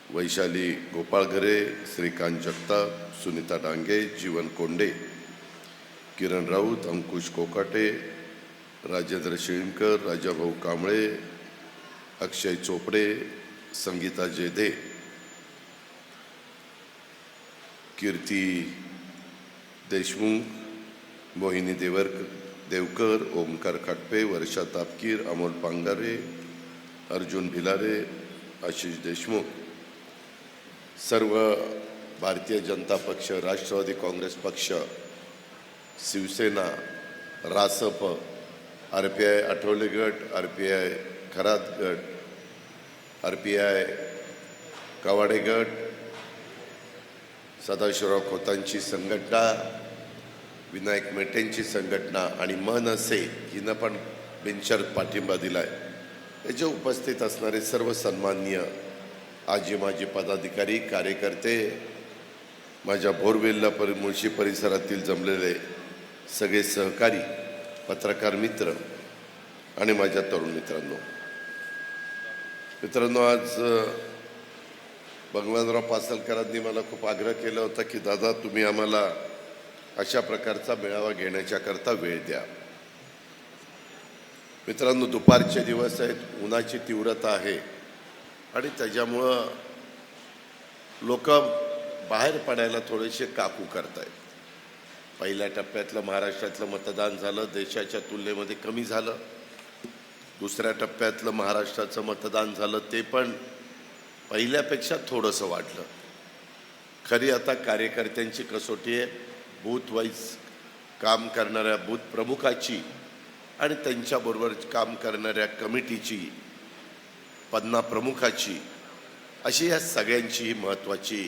वैशाली गोपाळघरे, श्रीकांत जगताप, सुनीता डांगे, जीवन Conde, किरण राऊत, अंकुश कोकाटे, राजेंद्र शिळकर, राजाभाऊ कांबळे, अक्षय चोपडे, संगीता जेधे, कीर्ती देशमुख, मोहिनी देवकर, ओमकार खटपे, वर्षा तापकीर, अमोल पांगारे, अर्जुन भिलारे, आशिष देशमुख, सर्व भारतीय जनता पक्ष, राष्ट्रवादी काँग्रेस पक्ष, शिवसेना, रासप, RPI आठवले गट, RPI खरात गट, RPI कवाडे गट, सदाशिवराव खोतांची संघटना, विनायक मेटेंची संघटना आणि मनसे हिनं पण बिनशर्त पाठिंबा दिलाय. याचे उपस्थित असणारे सर्व सन्माननीय आजी माजी पदाधिकारी, कार्यकर्ते, माझ्या बोरवेल्ला मुळशी परिसरातील जमलेले सगळे सहकारी, पत्रकार मित्र आणि माझ्या तरुण मित्रांनो, आज भगवानराव पासलकरांनी मला खूप आग्रह केला होता की दादा तुम्ही आम्हाला अशा प्रकारचा मेळावा घेण्याच्याकरता वेळ द्या. मित्रांनो, दुपारचे दिवस आहेत, उन्हाची तीव्रता आहे आणि त्याच्यामुळं लोक बाहेर पडायला थोडेसे काकू करतायत. पहिल्या टप्प्यातलं महाराष्ट्रातलं मतदान झालं, देशाच्या तुलनेमध्ये कमी झालं. दुसऱ्या टप्प्यातलं महाराष्ट्राचं मतदान झालं, ते पण पहिल्यापेक्षा थोडंसं वाढलं. खरी आता कार्यकर्त्यांची कसोटी आहे. बूथ वाईज काम करणाऱ्या बूथ प्रमुखाची आणि त्यांच्याबरोबर काम करणाऱ्या कमिटीची, पन्ना प्रमुखाची, अशी या सगळ्यांची ही महत्त्वाची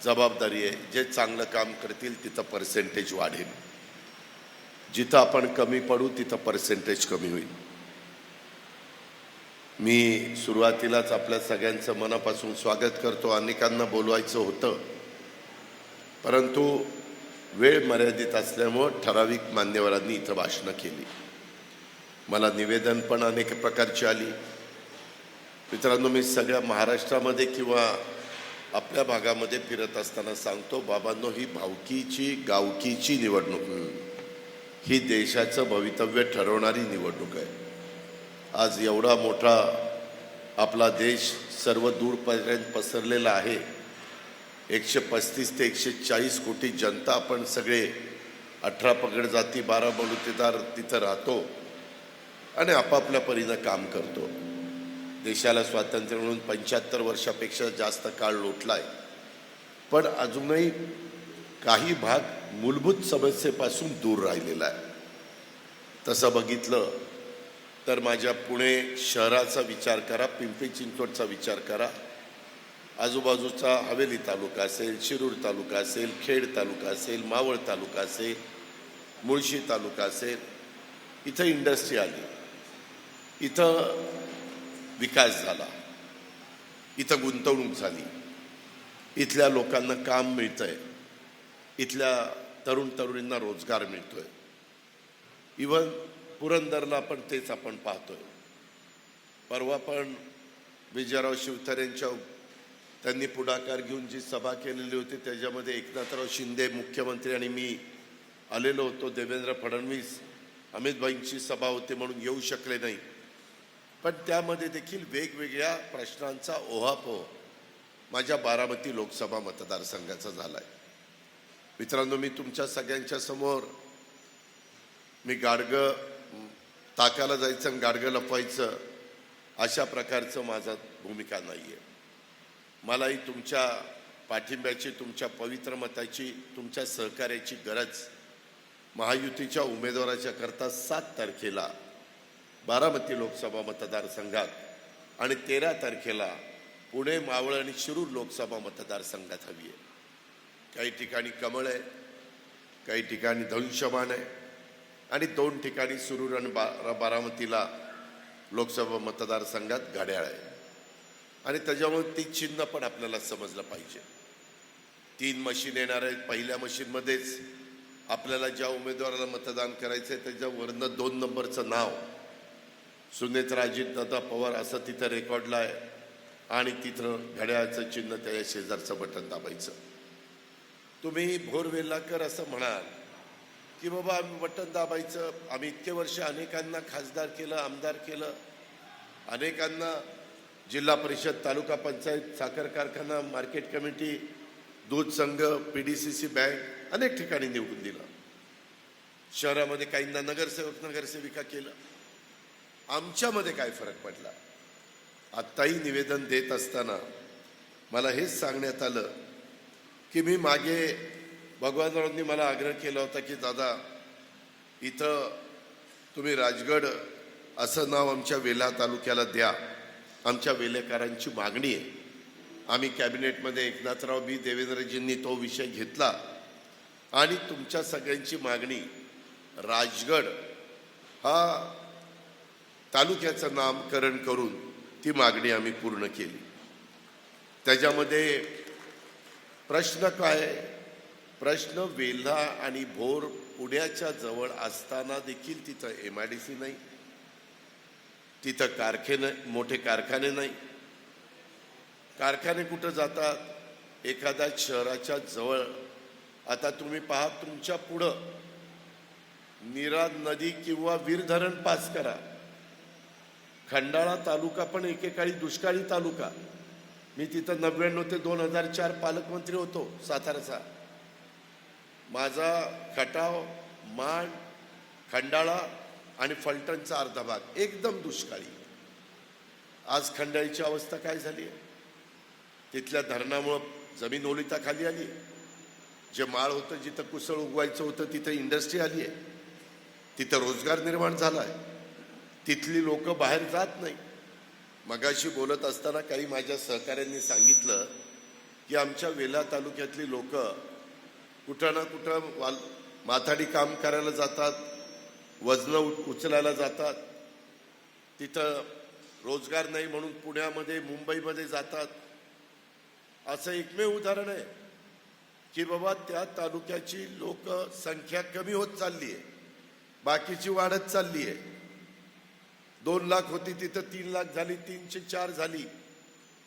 जबाबदारी आहे. जे चांगलं काम करतील तिथं पर्सेंटेज वाढेल, जिथं आपण कमी पडू तिथं पर्सेंटेज कमी होईल. मी सुरुवातीलाच आपल्या सगळ्यांचं मनापासून स्वागत करतो. अनेकांना बोलवायचं होतं, परंतु वेळ मर्यादित असल्यामुळं ठराविक मान्यवरांनी इथं भाषणं केली. मला निवेदन पण अनेक प्रकारची आली. मित्रांनो, मी सगळ्या महाराष्ट्रामध्ये किंवा आपल्या भागामध्ये फिरत असताना सांगतो, बाबांनो, ही भावकीची गावकीची निवडणूक, ही देशाचं भवितव्य ठरवणारी निवडणूक आहे. आज एवढा मोठा आपला देश सर्व दूरपर्यंत पसरलेला आहे. 135 ते 140 कोटी जनता, आपण सगळे 18 पगड जाती, 12 बलुतेदार तिथं राहतो आणि आपापल्या परीनं काम करतो. देशाला स्वातंत्र्य मिळून 75 वर्षापेक्षा जास्त काळ लोटलाय, पण अजूनही काही भाग मूलभूत समस्येपासून दूर राहिलेला आहे. तसं बघितलं तर माझ्या पुणे शहराचा विचार करा, पिंपरी चिंचवडचा विचार करा, आजूबाजूचा हवेली तालुका असेल, शिरूर तालुका असेल, खेड तालुका असेल, मावळ तालुका असेल, मुळशी तालुका असेल, इथं इंडस्ट्री आली, इथं विकास झाला, इथं गुंतवणूक झाली, इथल्या लोकांना काम मिळतंय, इथल्या तरुण तरुणींना रोजगार मिळतोय. इव्हन पुरंदरला पण तेच आपण पाहतोय. परवा पण विजयराव शिवतारेंच्या त्यांनी पुढाकार घेऊन जी सभा केलेली होती, त्याच्यामध्ये एकनाथराव शिंदे मुख्यमंत्री आणि मी आलेलो होतो. देवेंद्र फडणवीस, अमितभाईंची सभा होती म्हणून येऊ शकले नाही, पण त्यामध्ये देखील वेगवेगळ्या प्रश्नांचा ओहापोह माझ्या बारामती लोकसभा मतदारसंघाचा झालाय. मित्रांनो, मी तुमच्या सगळ्यांच्या समोर मी गाडगं ताकाला जायचं आणि गाडगं लपवायचं अशा प्रकारचं माझा भूमिका नाही आहे. मलाही तुमच्या पाठिंब्याची, तुमच्या पवित्र मताची, तुमच्या सहकार्याची गरज. महायुतीच्या उमेदवाराच्या करता 7 तारखेला बारामती लोकसभा मतदारसंघात आणि 13 तारखेला पुणे, मावळ आणि शिरूर लोकसभा मतदारसंघात हवी आहे. काही ठिकाणी कमळ आहे, काही ठिकाणी धनुष्यबाण आहे आणि 2 ठिकाणी शिरूर आणि बारामतीला लोकसभा मतदारसंघात घड्याळ आहे. आणि त्याच्यामुळे ती चिन्ह पण आपल्याला समजलं पाहिजे. 3 मशीन येणार आहेत. पहिल्या मशीनमध्येच आपल्याला ज्या उमेदवाराला मतदान करायचं आहे त्याच्यावरनं 2 नंबरचं नाव सुनेत्रा अजितदादा पवार असं तिथं रेकॉर्डला आहे. आणि तिथं घड्याळाचं चिन्ह त्या शेजारचं बटन दाबायचं. तुम्ही भोरवेल्लाकर असं म्हणाल की बाबा आम्ही बटन दाबायचं, आम्ही इतके वर्ष अनेकांना खासदार केलं, आमदार केलं, अनेकांना जिल्हा परिषद, तालुका पंचायत, साखर कारखाना, मार्केट कमिटी, दूध संघ, PDCC बँक अनेक ठिकाणी निवडून दिलं. शहरामध्ये काहींना नगरसेवक नगरसेविका केलं. आमच्यामध्ये काय फरक पडला? आत्ताही निवेदन देत असताना मला हेच सांगण्यात आलं की मी मागे भगवानरावांनी मला आग्रह केला होता की दादा इथं तुम्ही राजगड असं नाव आमच्या वेल्हा तालुक्याला द्या, आमच्या वेलेकरांची मागणी आहे. आम्ही कॅबिनेटमध्ये एकनाथराव बी देवेंद्रजींनी तो विषय घेतला आणि तुमच्या सगळ्यांची मागणी राजगड हा तालुक्याचं नामकरण करून ती मागणी आम्ही पूर्ण केली. त्याच्यामध्ये प्रश्न काय? प्रश्न वेल्हा आणि भोर पुण्याच्या जवळ असताना देखील तिथं MIDC नाही, तिथं मोठे कारखाने नाही. कारखाने कुठं जातात? एखाद्या शहराच्या जवळ. आता तुम्ही पहा, तुमच्या पुढं नीरा नदी किंवा वीर धरण पास करा. खंडाळा तालुका पण एकेकाळी दुष्काळी तालुका. मी तिथं 99 ते 2004 पालकमंत्री होतो साताराचा. माझा खटाव, माण, खंडाळा आणि फलटणचा अर्धा भाग एकदम दुष्काळी. आज खंडाळीची अवस्था काय झाली आहे? तिथल्या धरणामुळं जमीन ओलिताखाली आली आहे. जे माळ होतं, जिथं कुसळ उगवायचं होतं, तिथं इंडस्ट्री आली आहे. तिथं रोजगार निर्माण झाला आहे. तिथली लोक बाहेर जात नाही. मगाशी बोलत असताना काही माझ्या सहकाऱ्यांनी सांगितलं की आमच्या वेल्हा तालुक्यातली लोक कुठं ना कुठं माथाडी काम करायला जातात, वजनं उचलायला जातात, तिथं रोजगार नाही म्हणून पुण्यामध्ये, मुंबईमध्ये जातात. असं एकमेव उदाहरण आहे की बाबा त्या तालुक्याची लोकसंख्या कमी होत चालली आहे, बाकीची वाढत चालली आहे. 2 लाख होती तिथं 3 लाख झाली, 3 ते 4 झाली.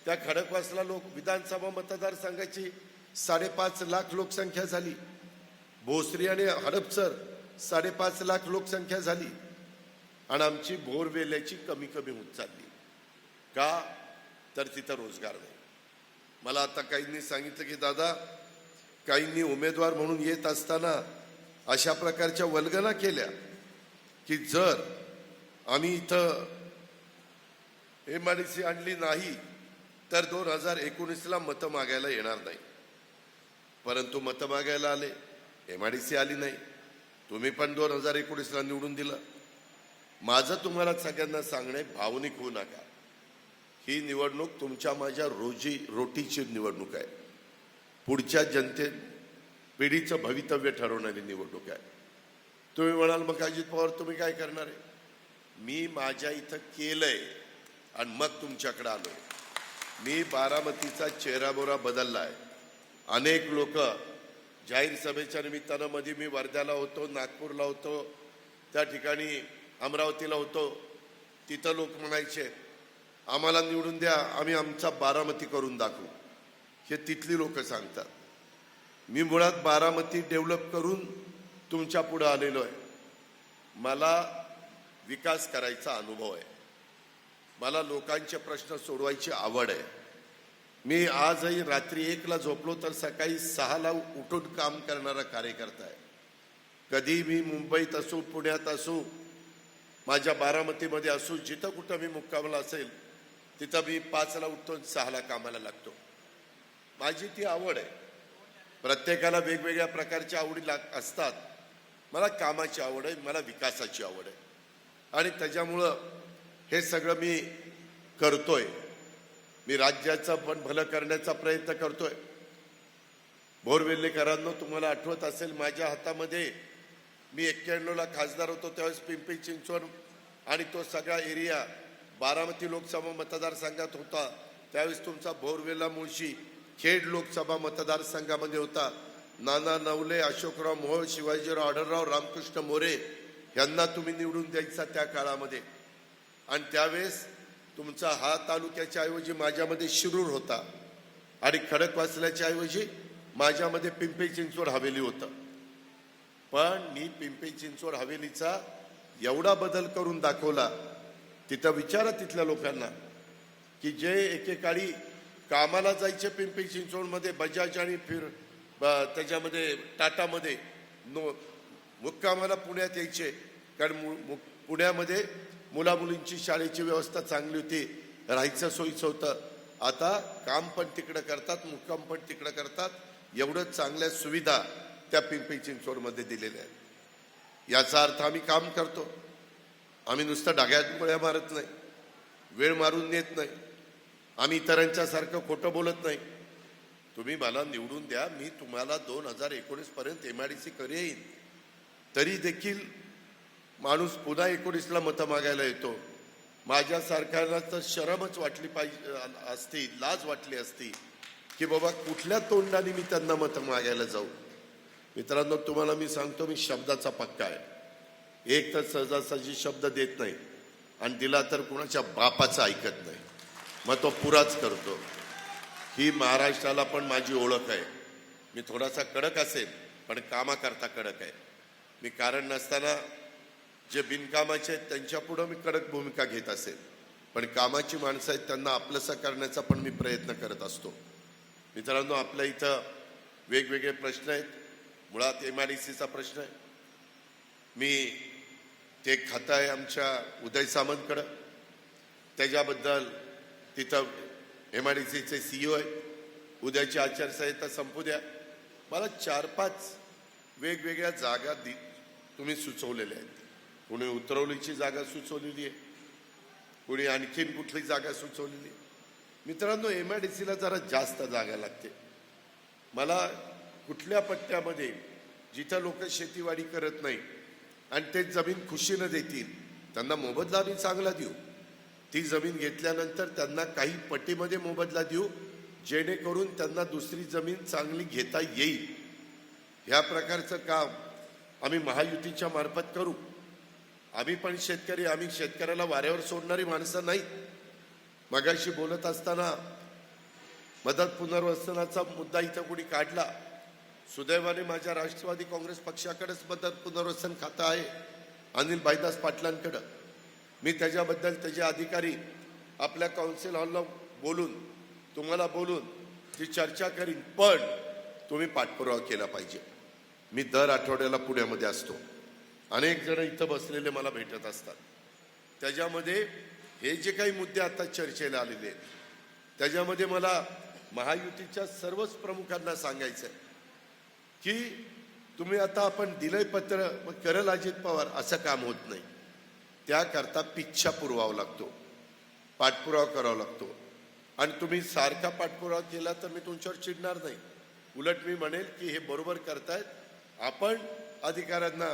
त्या खडकवासला विधानसभा मतदारसंघाची 5.5 लाख लोकसंख्या झाली. भोसरी आणि हडपसर 5.5 लाख लोकसंख्या झाली. आणि आमची भोरवेल्याची कमी होत चालली. का? तर तिथं रोजगार नाही. मला आता काहींनी सांगितलं की दादा काहींनी उमेदवार म्हणून येत असताना अशा प्रकारच्या वल्गना केल्या की जर आम्ही इथं MIDC आणली नाही तर 2019ला मतं मागायला येणार नाही. परंतु मतं मागायला आले, MIDC आली नाही. तुम्ही पण 2019ला निवडून दिलं. माझं तुम्हाला सगळ्यांना सांगणे, भावनिक होऊ नका. ही निवडणूक तुमच्या माझ्या रोटीची निवडणूक आहे. पुढच्या पिढीचं भवितव्य ठरवणारी निवडणूक आहे. तुम्ही म्हणाल मग अजित पवार तुम्ही काय करणार आहे? मी माझ्या इथं केलंय आणि मग तुमच्याकडे आलोय. मी बारामतीचा चेहरामोहरा बदलला आहे. अनेक लोक जाहीर सभेच्या निमित्तानं मध्ये मी वर्ध्याला होतो, नागपूरला होतो, त्या ठिकाणी अमरावतीला होतो. तिथं लोक म्हणायचे आम्हाला निवडून द्या, आम्ही आमचा बारामती करून दाखवू. हे तिथली लोक सांगतात. मी मुळात बारामती डेव्हलप करून तुमच्या पुढे आलेलो आहे. मला विकास करायचा अनुभव आहे. मला लोकांचे प्रश्न सोडवायची आवड आहे. मी आजही रात्री 1ला झोपलो तर सकाळी 6ला उठून काम करणारा कार्यकर्ता आहे. कधी मी मुंबईत असू, पुण्यात असू, माझ्या बारामतीमध्ये असू, जिथं कुठं मी मुक्कामला असेल तिथं मी 5ला उठतो, 6ला कामाला लागतो. माझी ती आवड आहे. प्रत्येकाला वेगवेगळ्या प्रकारच्या आवडी असतात. मला कामाची आवड आहे, मला विकासाची आवड आहे आणि त्याच्यामुळं हे सगळं मी करतोय. मी राज्याचं पण भलं करण्याचा प्रयत्न करतोय. भोरवेल्लेकरांनो, तुम्हाला आठवत असेल माझ्या हातामध्ये मी 91ला खासदार होतो त्यावेळेस पिंपरी चिंचवड आणि तो सगळा एरिया बारामती लोकसभा मतदारसंघात होता. त्यावेळेस तुमचा भोरवेल्ला, मुळशी, खेड लोकसभा मतदारसंघामध्ये होता. नाना नवले, अशोकराव मोहोळ, शिवाजीराव आढळराव, रामकृष्ण मोरे यांना तुम्ही निवडून द्यायचा त्या काळामध्ये. आणि त्यावेळेस तुमचा हा तालुक्याच्या ऐवजी माझ्यामध्ये शिरूर होता आणि खडकवासल्याच्या ऐवजी माझ्यामध्ये पिंपरी चिंचवड हवेली होतं. पण मी पिंपरी चिंचवड हवेलीचा एवढा बदल करून दाखवला. तिथं विचारा तिथल्या लोकांना की जे एकेकाळी कामाला जायचे पिंपरी चिंचवडमध्ये बजाज आणि त्याच्यामध्ये टाटामध्ये मुक्कामाला पुण्यात यायचे, कारण पुण्यामध्ये मुलामुलींची शाळेची व्यवस्था चांगली होती, राहायचं सोयीचं होतं. आता काम पण तिकडं करतात, मुक्काम पण तिकडं करतात. एवढं चांगल्या सुविधा त्या पिंपरी चिंचवडमध्ये दिलेल्या आहेत. याचा अर्थ आम्ही काम करतो. आम्ही नुसतं डाग्यात गोळ्या मारत नाही, वेळ मारून नेत नाही, आम्ही इतरांच्या सारखं खोटं बोलत नाही. तुम्ही मला निवडून द्या, मी तुम्हाला 2019 पर्यंत MIDC करेन. तरी देखील माणूस पुन्हा 19ला मतं मागायला येतो. माझ्यासारख्याला तर शरमच वाटली पाहिजे असती, लाज वाटली असती की बाबा कुठल्या तोंडाने मी त्यांना मतं मागायला जाऊ. मित्रांनो, तुम्हाला मी सांगतो, मी शब्दाचा पक्का आहे. एक तर सहजासहजी शब्द देत नाही आणि दिला तर कुणाच्या बापाचं ऐकत नाही, मग तो पुराच करतो. ही महाराष्ट्राला पण माझी ओळख आहे. मी थोडासा कडक असेल पण कामाकरता कडक आहे. मी कारण नसताना जे बिनकामाचे आहेत त्यांच्या पुढं मी कडक भूमिका घेत असेल, पण कामाची माणसं आहेत त्यांना आपलंसं करण्याचा पण मी प्रयत्न करत असतो. मित्रांनो, आपल्या इथं वेगवेगळे प्रश्न आहेत. मुळात MIDCचा प्रश्न आहे. मी ते खातं आहे आमच्या उदय सामंतकडं, त्याच्याबद्दल तिथं MIDCचे CEO आहेत. उद्याची आचारसंहिता संपू द्या, मला 4-5 वेगवेगळ्या जागा तुम्ही सुचवलेल्या आहेत. कोणी उतरवलीची जागा सुचवलेली आहे, कोणी आणखीन कुठली जागा सुचवलेली आहे. मित्रांनो, MIDCला जरा जास्त जागा लागते. मला कुठल्या पट्ट्यामध्ये जिथं लोक शेतीवाडी करत नाही आणि ते जमीन खुशीनं देतील त्यांना मोबदला आम्ही चांगला देऊ. ती जमीन घेतल्यानंतर त्यांना काही पट्टीमध्ये मोबदला देऊ, जेणेकरून त्यांना दुसरी जमीन चांगली घेता येईल. ह्या प्रकारचं काम आम्ही महायुतीच्या मार्फत करू. आम्ही पण शेतकरी, आम्ही शेतकऱ्याला वाऱ्यावर सोडणारी माणसं नाही. मगाशी बोलत असताना मदत पुनर्वसनाचा मुद्दा इथं कोणी काढला. सुदैवाने माझ्या राष्ट्रवादी काँग्रेस पक्षाकडेच मदत पुनर्वसन खातं आहे, अनिल भाईदास पाटलांकडं. मी त्याच्याबद्दल त्याचे अधिकारी आपल्या काउन्सिल हॉलला बोलून तुम्हाला बोलून ती चर्चा करीन, पण तुम्ही पाठपुरावा केला पाहिजे. मी दर आठवड्याला पुण्यामध्ये असतो, अनेक जण इथं बसलेले मला भेटत असतात. त्याच्यामध्ये हे जे काही मुद्दे आता चर्चेला आलेले आहेत त्याच्यामध्ये मला महायुतीच्या सर्वच प्रमुखांना सांगायचं आहे की तुम्ही आता आपण दिलंय पत्र मग करल अजित पवार, असं काम होत नाही. त्याकरता पिच्छा पुरवावा लागतो, पाठपुरावा करावा लागतो. आणि तुम्ही सारखा पाठपुरावा केला तर मी तुमच्यावर चिडणार नाही. उलट मी म्हणेल की हे बरोबर करतायत, आपण अधिकाऱ्यांना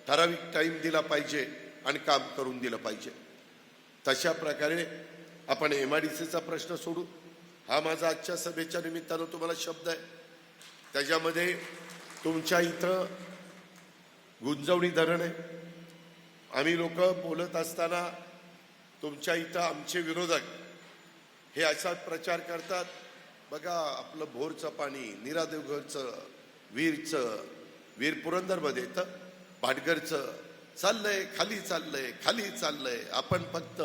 ठराविक टाईम दिला पाहिजे आणि काम करून दिलं पाहिजे. तशा प्रकारे आपण MIDCचा प्रश्न सोडू. हा माझा आजच्या सभेच्या निमित्तानं तुम्हाला शब्द आहे. त्याच्यामध्ये तुमच्या इथं गुंजवणी धरण आहे. आम्ही लोक बोलत असताना तुमच्या इथं आमचे विरोधक हे असा प्रचार करतात, बघा आपलं भोरचं पाणी, निरादेवघरचं, वीर पुरंदरमध्ये येतं, पाटघरचं चाललंय खाली, खाली चाललंय, आपण फक्त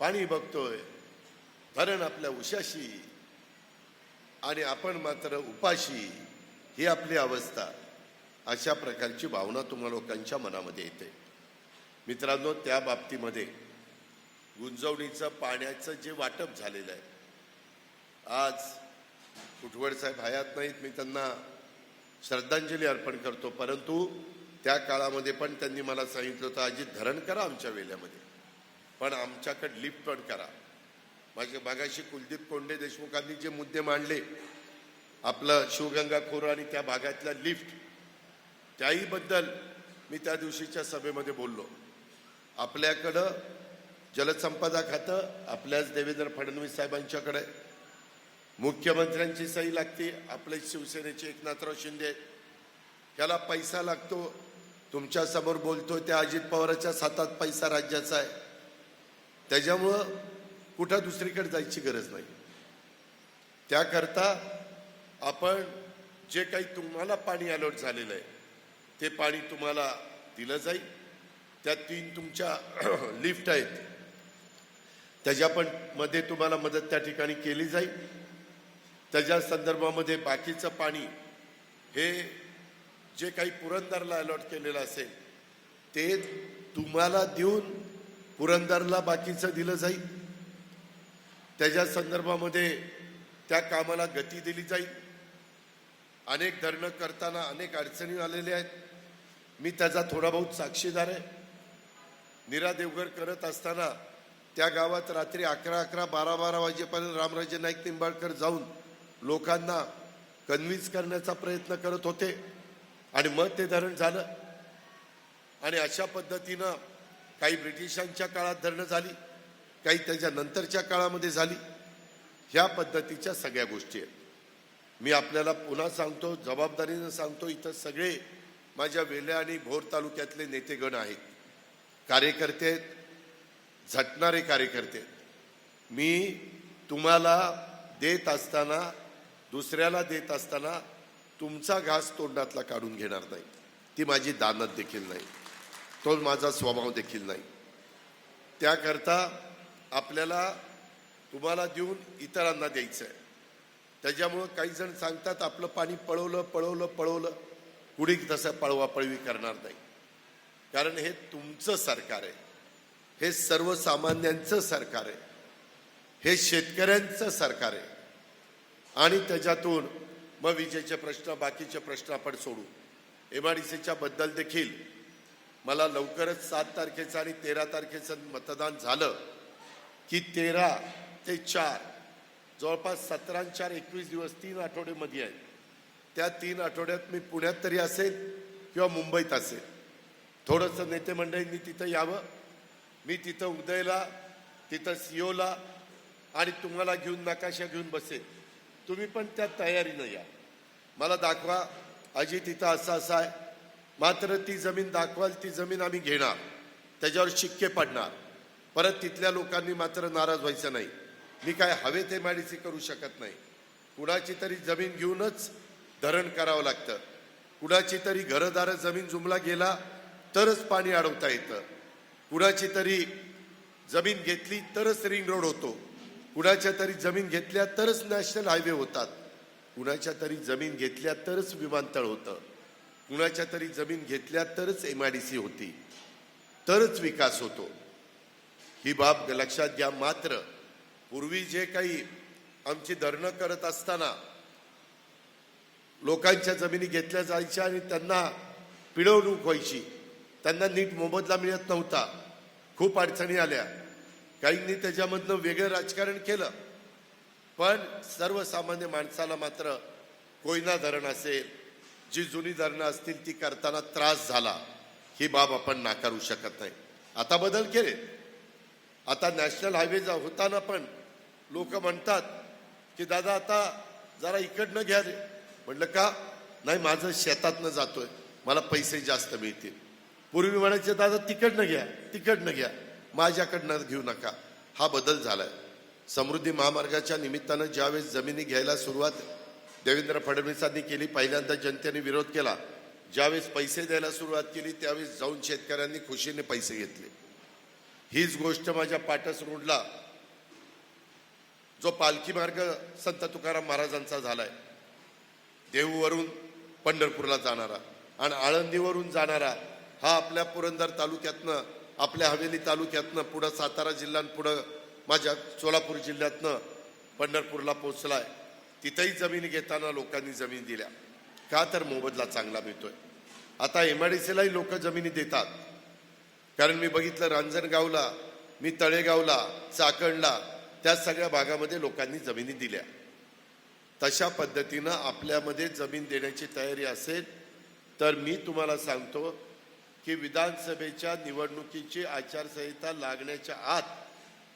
पाणी बघतोय, धरण आपल्या उशाशी आणि आपण मात्र उपाशी, ही आपली अवस्था. अशा प्रकारची भावना तुम्हा लोकांच्या मनामध्ये येते. मित्रांनो, त्या बाबतीमध्ये गुंजवणीचं पाण्याचं जे वाटप झालेलं आहे, आज कुटवड साहेब हयात नाहीत, मी त्यांना श्रद्धांजली अर्पण करतो, परंतु त्या काळामध्ये पण त्यांनी मला सांगितलं होतं, अजित धरण करा आमच्या वेल्यामध्ये, पण आमच्याकडे लिफ्ट पण करा. माझ्या भागाशी कुलदीप कोंडे देशमुखांनी जे मुद्दे मांडले, आपलं शिवगंगा खोरं आणि त्या भागातल्या लिफ्ट, त्याही बद्दल मी त्या दिवशीच्या सभेमध्ये बोललो. आपल्याकडं जलसंपदा खातं आपल्याच देवेंद्र फडणवीस साहेबांच्याकडे, मुख्यमंत्र्यांची सही लागते, आपले शिवसेनेचे एकनाथराव शिंदे, त्याला पैसा लागतो. तुमच्या समोर बोलतोय त्या अजित पवारांच्या हातात पैसा राज्याचा आहे. त्याच्यामुळं कुठं दुसरीकडे जायची गरज नाही. त्याकरता आपण जे काही तुम्हाला पाणी अलॉट झालेलं आहे ते पाणी तुम्हाला दिलं जाईल. त्या 3 तुमच्या लिफ्ट आहेत त्याच्या पण मध्ये तुम्हाला मदत त्या ठिकाणी केली जाईल. त्याच्या संदर्भामध्ये बाकीचं पाणी हे जे काही पुरंदरला अलॉट केलेलं असेल ते तुम्हाला देऊन पुरंदरला बाकीचं दिलं जाईल. त्याच्या संदर्भामध्ये त्या कामाला गती दिली जाईल. अनेक धरणं करताना अनेक अडचणी आलेल्या आहेत. मी त्याचा थोडा बहुत साक्षीदार आहे. नीरा देवघर करत असताना त्या गावात रात्री 11-11, 12-12 वाजेपर्यंत रामराजे नाईक निंबाळकर जाऊन लोकांना कन्व्हिन्स करण्याचा प्रयत्न करत होते आणि मग ते धरण झालं. आणि अशा पद्धतीनं काही ब्रिटिशांच्या काळात धरणं झाली, काही त्याच्या नंतरच्या काळामध्ये झाली. ह्या पद्धतीच्या सगळ्या गोष्टी आहेत. मी आपल्याला पुन्हा सांगतो, जबाबदारीनं सांगतो, इथं सगळे माझ्या वेल्हे आणि भोर तालुक्यातले नेतेगण आहेत, कार्यकर्ते आहेत, झटणारे कार्यकर्ते. मी तुम्हाला देत असताना, दुसऱ्याला देत असताना तुमचा घास तोंडातला काढून घेणार नाही. ती माझी दानत देखील नाही, तो माझा स्वभाव देखील नाही. त्याकरता आपल्याला तुम्हाला देऊन इतरांना द्यायचं आहे. त्याच्यामुळं काही जण सांगतात आपलं पाणी पळवलं. कुणी तसं पळवापळवी करणार नाही. कारण हे तुमचं सरकार आहे, हे सर्वसामान्यांचं सरकार आहे, हे शेतकऱ्यांचं सरकार आहे. आणि त्याच्यातून मग विजेचे प्रश्न, बाकीचे प्रश्न आपण सोडू. MIDCच्या बद्दल देखील मला लवकरच 7 तारखेचं आणि 13 तारखेचं मतदान झालं की 13 ते 4 जवळपास 17 आणि 4 21 दिवस 3 आठवड्यामध्ये आहेत. त्या 3 आठवड्यात मी पुण्यात तरी असेल किंवा मुंबईत असेल. थोडंसं नेते मंडळींनी तिथं यावं. मी तिथं उदयला, तिथं सिओला आणि तुम्हाला घेऊन नकाशा घेऊन बसेल. तुम्ही पण त्या तयारीनं या. मला दाखवा अजित इथं असं आहे, मात्र ती जमीन दाखवाल, ती जमीन आम्ही घेणार, त्याच्यावर शिक्के पडणार. परत तिथल्या लोकांनी मात्र नाराज व्हायचं नाही. मी काय हवे ते MIDC करू शकत नाही. कुणाची तरी जमीन घेऊनच धरण करावं लागतं. कुणाची तरी घरदार जमीन जुमला गेला तरच पाणी अडवता येतं. कुणाची तरी जमीन घेतली तरच रिंग रोड होतो. कुणाच्या तरी जमीन घेतल्या तरच नॅशनल हायवे होतात. कुणाच्या तरी जमीन घेतल्या तरच विमानतळ होतं. कुणाच्या तरी जमीन घेतल्या तरच MIDC होती, तरच विकास होतो. ही बाब लक्षात घ्या. मात्र पूर्वी जे काही आमची धरणं करत असताना लोकांच्या जमिनी घेतल्या जायच्या आणि त्यांना पिळवणूक व्हायची, त्यांना नीट मोबदला मिळत नव्हता, खूप अडचणी आल्या. काहींनी त्याच्यामधनं वेगळं राजकारण केलं. पण सर्वसामान्य माणसाला मात्र कोयना धरण असेल, जी जुनी धरणं असतील ती करताना त्रास झाला. ही बाब आपण नाकारू शकत नाही. आता बदल केले. आता नॅशनल हायवे होताना पण लोक म्हणतात की दादा आता जरा इकडनं घ्या रे. म्हटलं का? नाही, माझं शेतातनं जातोय, मला पैसे जास्त मिळतील. पूर्वी म्हणायचे दादा तिकडनं घ्या, माझ्याकडनं घेऊ नका. हा बदल झालाय. समृद्धी महामार्गाच्या निमित्तानं ज्यावेळेस जमिनी घ्यायला सुरुवात देवेंद्र फडणवीसांनी केली, पहिल्यांदा जनतेने विरोध केला. ज्यावेळेस पैसे द्यायला सुरुवात केली त्यावेळेस जाऊन शेतकऱ्यांनी खुशीने पैसे घेतले. हीच गोष्ट माझ्या पाटस रोडला जो पालखी मार्ग संत तुकाराम महाराजांचा झालाय, देहूवरून पंढरपूरला जाणारा आणि आळंदीवरून जाणारा, हा आपल्या पुरंदर तालुक्यातनं, आपल्या हवेली तालुक्यातनं पुढं सातारा जिल्ह्यात, पुढं माझ्या सोलापूर जिल्ह्यातनं पंढरपूरला पोचलाय. तिथेही जमीन घेताना लोकांनी जमीन दिल्या. का? तर मोबदला चांगला मिळतोय. आता MIDCलाही लोक जमिनी देतात. कारण मी बघितलं रांजणगावला, मी तळेगावला, चाकणला, त्या सगळ्या भागामध्ये लोकांनी जमिनी दिल्या. तशा पद्धतीनं आपल्यामध्ये जमीन देण्याची तयारी असेल तर मी तुम्हाला सांगतो की विधानसभेच्या निवडणुकीची आचारसंहिता लागण्याच्या आत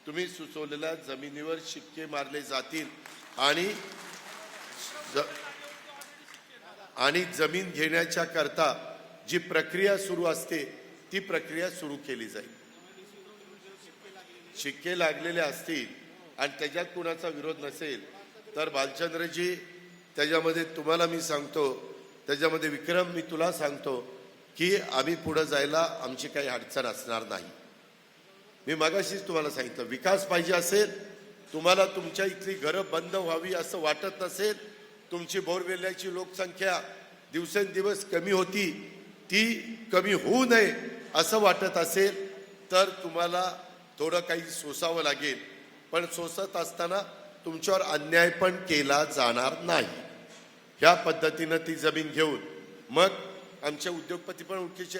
तुम्ही सुचवलेल्या जमिनीवर शिक्के मारले जातील आणि जमीन घेण्याच्या करता जी प्रक्रिया सुरू असते ती प्रक्रिया सुरू केली जाईल. शिक्के लागलेले असतील आणि त्याच्यात कुणाचा विरोध नसेल तर भालचंद्रजी त्याच्यामध्ये तुम्हाला मी सांगतो, त्याच्यामध्ये विक्रम मी तुला सांगतो की आम्ही पुढे जायला आमची काही अडचण असणार नाही. मी मगाशीच तुम्हाला सांगितलं, विकास पाहिजे असेल, तुम्हाला तुमच्या इथली घरं बंद व्हावी असं वाटत नसेल, तुमची बोरवेल्याची लोकसंख्या दिवसेंदिवस कमी होती, ती कमी होऊ नये असं वाटत असेल तर तुम्हाला थोडं काही सोसावं लागेल. पण सोसत असताना तुमच्यावर अन्याय पण केला जाणार नाही. ह्या पद्धतीनं ती जमीन घेऊन मग आमचे उद्योगपती पण ओळखीचे,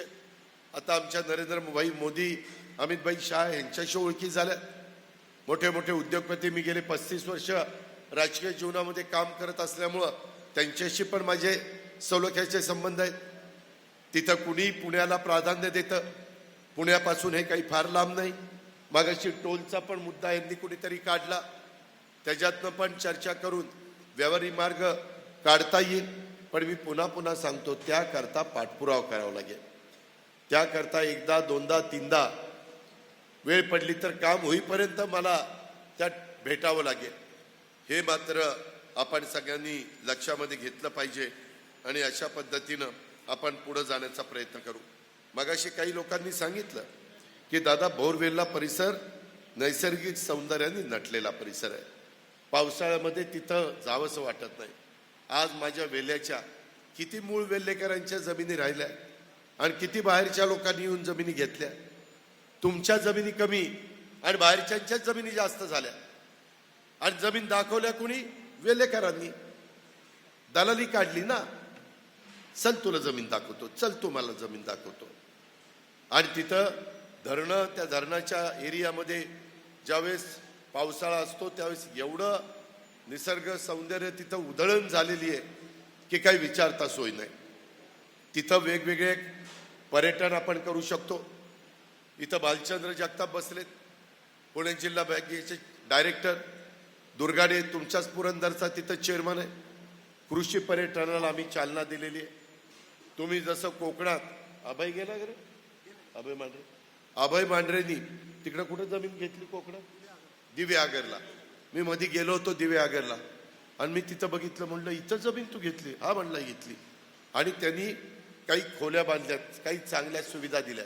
आता आमच्या नरेंद्रभाई मोदी, अमितभाई शाह यांच्याशी ओळखी झाल्या. मोठे मोठे उद्योगपती, मी गेले 35 वर्ष राजकीय जीवनामध्ये काम करत असल्यामुळं त्यांच्याशी पण माझे सलोख्याचे संबंध आहेत. तिथं कुणी पुण्याला प्राधान्य देतं, पुण्यापासून हे काही फार लांब नाही. मागाशी टोलचा पण मुद्दा यांनी कुणीतरी काढला, त्याच्यातनं पण चर्चा करून व्यवहारी मार्ग काढता येईल. पण मी पुन्हा पुन्हा सांगतो, त्याकरता पाठपुरावा करावा लागेल. त्याकरता एकदा दोनदा तीनदा वेळ पडली तर काम होईपर्यंत मला त्यात भेटावं लागेल. हे मात्र आपण सगळ्यांनी लक्षामध्ये घेतलं पाहिजे आणि अशा पद्धतीनं आपण पुढे जाण्याचा प्रयत्न करू. मगाशी काही लोकांनी सांगितलं की दादा बोरवेल्ला परिसर नैसर्गिक सौंदर्याने नटलेला परिसर आहे, पावसाळ्यामध्ये तिथं जावंसं वाटत नाही. आज माझ्या वेल्याच्या किती मूळ वेल्लेकरांच्या जमिनी राहिल्या आणि किती बाहेरच्या लोकांनी येऊन जमिनी घेतल्या. तुमच्या जमिनी कमी आणि बाहेरच्यांच्याच जमिनी जास्त झाल्या. आणि जमीन दाखवल्या कुणी? वेल्लेकरांनी. दलाली काढली ना, चल तुला जमीन दाखवतो, चल तू मला जमीन दाखवतो. आणि तिथं धरणं, त्या धरणाच्या एरियामध्ये ज्यावेळेस पावसाळा असतो त्यावेळेस एवढं निसर्ग सौंदर्य तिथं उधळण झालेली आहे की काही विचारता सोय नाही. तिथं वेगवेगळे पर्यटन आपण करू शकतो. इथं भालचंद्र जगताप बसलेत, पुणे जिल्हा बँकेचे डायरेक्टर. दुर्गाडे तुमच्याच पुरंदरचा तिथं चेअरमन आहे. कृषी पर्यटनाला आम्ही चालना दिलेली आहे. तुम्ही जसं कोकणात अभय गेला गे, अभय मांढरेंनी तिकडं कुठं जमीन घेतली कोकणात? दिव्यागरला. मी मध्ये गेलो होतो दिव्यागरला आणि मी तिथं बघितलं, म्हणलं इथं जमीन तू घेतली? हा म्हणला घेतली. आणि त्यांनी काही खोल्या बांधल्यात, काही चांगल्या सुविधा दिल्या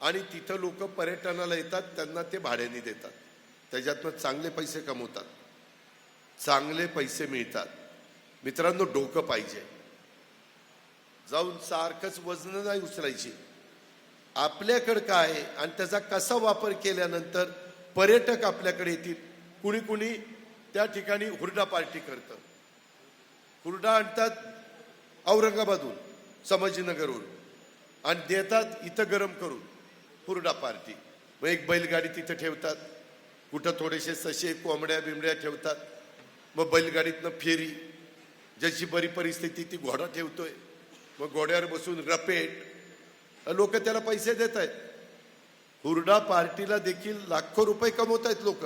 आणि तिथं लोक पर्यटनाला येतात, त्यांना ते भाड्याने देतात. त्याच्यातनं चांगले पैसे कमवतात, चांगले पैसे मिळतात. मित्रांनो, डोकं पाहिजे. जाऊन सारखंच वजन नाही उचलायची. आपल्याकडं काय आहे आणि त्याचा कसा वापर केल्यानंतर पर्यटक आपल्याकडे येतील. कुणी कुणी त्या ठिकाणी हुरडा पार्टी करतं. हुरडा आणतात औरंगाबादहून, संभाजीनगरहून आणि देतात इथं गरम करून. हुरडा पार्टी. मग एक बैलगाडी तिथं ठेवतात, कुठं थोडेसे सशे कोंबड्या बिंबड्या ठेवतात. मग बैलगाडीतनं फेरी, ज्याची बरी परिस्थिती ती घोडा ठेवतोय, मग घोड्यावर बसून रपेट. लोक त्याला पैसे देत आहेत. हुरडा पार्टीला देखील लाखो रुपये कमवत आहेत लोक.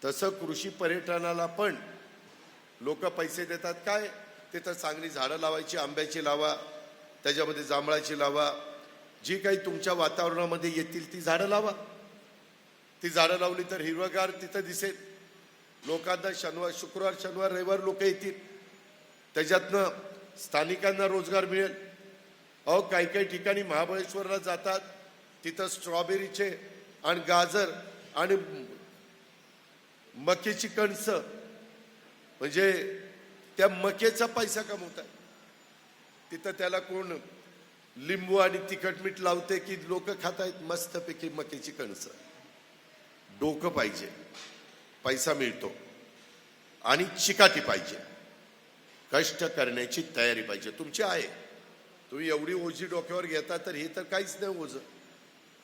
तसं कृषी पर्यटनाला पण लोक पैसे देतात. काय? तिथं चांगली झाडं लावायची, आंब्याची लावा, त्याच्यामध्ये जांभळाची लावा, जी काही तुमच्या वातावरणामध्ये येतील ती झाडं लावा. ती झाडं लावली तर हिरवगार तिथं दिसेल. लोकांना शुक्रवार शनिवार रविवार लोक येतील, त्याच्यातनं स्थानिकांना रोजगार मिळेल. अहो, काही काही ठिकाणी महाबळेश्वरला जातात, तिथं स्ट्रॉबेरीचे आणि गाजर आणि मक्याची कणसं, म्हणजे त्या मक्याचा पैसा कमवतात. तिथं त्याला कोण लिंबू आणि तिखट मीठ लावते की लोक खात आहेत मस्तपैकी मक्याची कणसं. डोकं पाहिजे, पैसा मिळतो आणि चिकाटी पाहिजे, कष्ट करण्याची तयारी पाहिजे. तुमची आहे. तुम्ही एवढी ओझी डोक्यावर घेता तर हे तर काहीच नाही ओझं.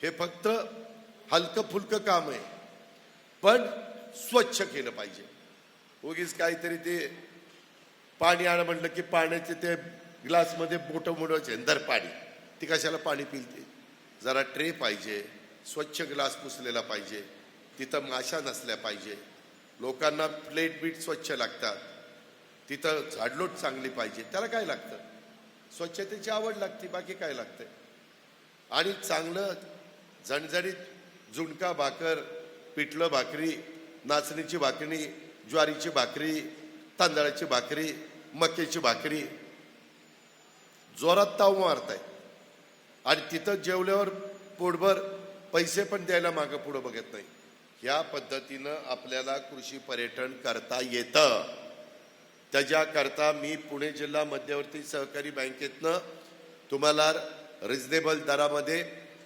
हे फक्त हलकं फुलकं काम आहे, पण स्वच्छ केलं पाहिजे. उगीच काहीतरी ते पाणी आणा म्हटलं की पाण्याचे ते ग्लासमध्ये बोटं मोडायचे, दर पाणी, ती कशाला पाणी पिलते? जरा ट्रे पाहिजे, स्वच्छ ग्लास पुसलेला पाहिजे, तिथं माशा नसल्या पाहिजे, लोकांना प्लेट बीट स्वच्छ लागतात, तिथं झाडलोट चांगली पाहिजे. त्याला काय लागतं? स्वच्छतेची आवड लागते, बाकी काय लागतंय? आणि चांगलं झणझणीत झुणका भाकर, पिठलं भाकरी नाचणीची भाकरी, ज्वारीची भाकरी, तांदळाची भाकरी, मक्याची भाकरी जोरात ताव मारताय आणि तिथं जेवल्यावर पोटभर पैसे पण द्यायला मागं पुढं बघत नाही. ह्या पद्धतीनं आपल्याला कृषी पर्यटन करता येतं. त्याच्याकरता मी पुणे जिल्हा मध्यवर्ती सहकारी बँकेतनं तुम्हाला रिजनेबल दरामध्ये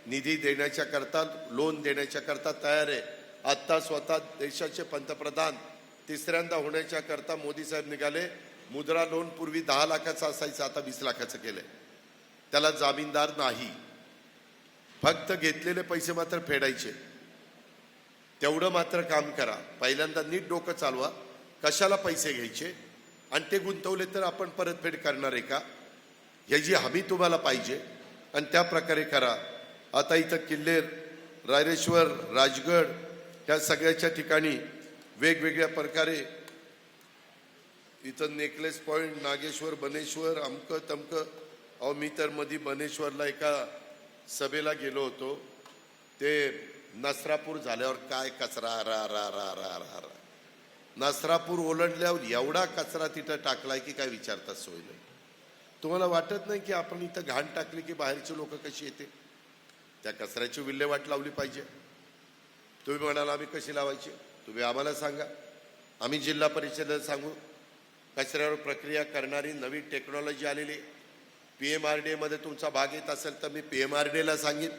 निधी देण्याच्या करता, लोन देण्याच्या करता तयार आहे. आत्ता स्वतः देशाचे पंतप्रधान तिसऱ्यांदा होण्याच्या करता मोदी साहेब निघाले. मुद्रा लोन पूर्वी 10 लाखाचं असायचं, आता 20 लाखाचं केलंय. त्याला जामीनदार नाही, फक्त घेतलेले पैसे मात्र फेडायचे. तेवढं मात्र काम करा. पहिल्यांदा नीट डोकं चालवा, कशाला पैसे घ्यायचे आणि ते गुंतवले तर आपण परतफेड करणार आहे का, ह्याची हमी तुम्हाला पाहिजे आणि त्या प्रकारे करा. आता इथं किल्ले, रायरेश्वर, राजगड ह्या सगळ्याच्या ठिकाणी वेगवेगळ्या प्रकारे इथं नेकलेस पॉईंट, नागेश्वर, बनेश्वर, अमकं तमकं. अहो मी तर मध्ये बनेश्वरला एका सभेला गेलो होतो. ते नसरापूर झाल्यावर काय कचरा, रा रा रा रा रा रा. नसरापूर ओलांडल्यावर एवढा कचरा तिथं टाकलाय की काय विचारतात सोय नाही. तुम्हाला वाटत नाही की आपण इथं घाण टाकली की बाहेरचे लोक कशी येते? त्या कचऱ्याची विल्हेवाट लावली पाहिजे. तुम्ही म्हणाला आम्ही कशी लावायची, तुम्ही आम्हाला सांगा, आम्ही जिल्हा परिषदेला सांगू. कचऱ्यावर प्रक्रिया करणारी नवी टेक्नॉलॉजी आलेली. PMRDA मध्ये तुमचा भाग येत असेल तर मी PMRDAला सांगेन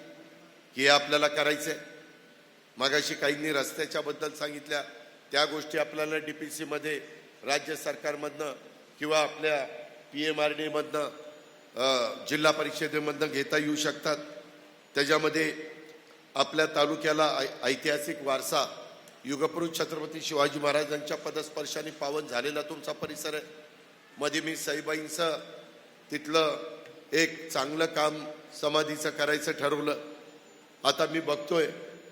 की हे आपल्याला करायचं आहे. मागाशी काहींनी रस्त्याच्याबद्दल सांगितल्या, त्या गोष्टी आपल्याला DPC मध्ये राज्य सरकारमधनं किंवा आपल्या PMRDA मधनं जिल्हा परिषदेमधनं घेता येऊ शकतात. त्याच्यामध्ये आपल्या तालुक्याला ऐतिहासिक वारसा, युगपुरुष छत्रपती शिवाजी महाराजांच्या पदस्पर्शाने पावन झालेला तुमचा परिसर आहे. मध्ये मी सईबाईंचं तिथलं एक चांगलं काम समाधीचं करायचं ठरवलं. आता मी बघतोय,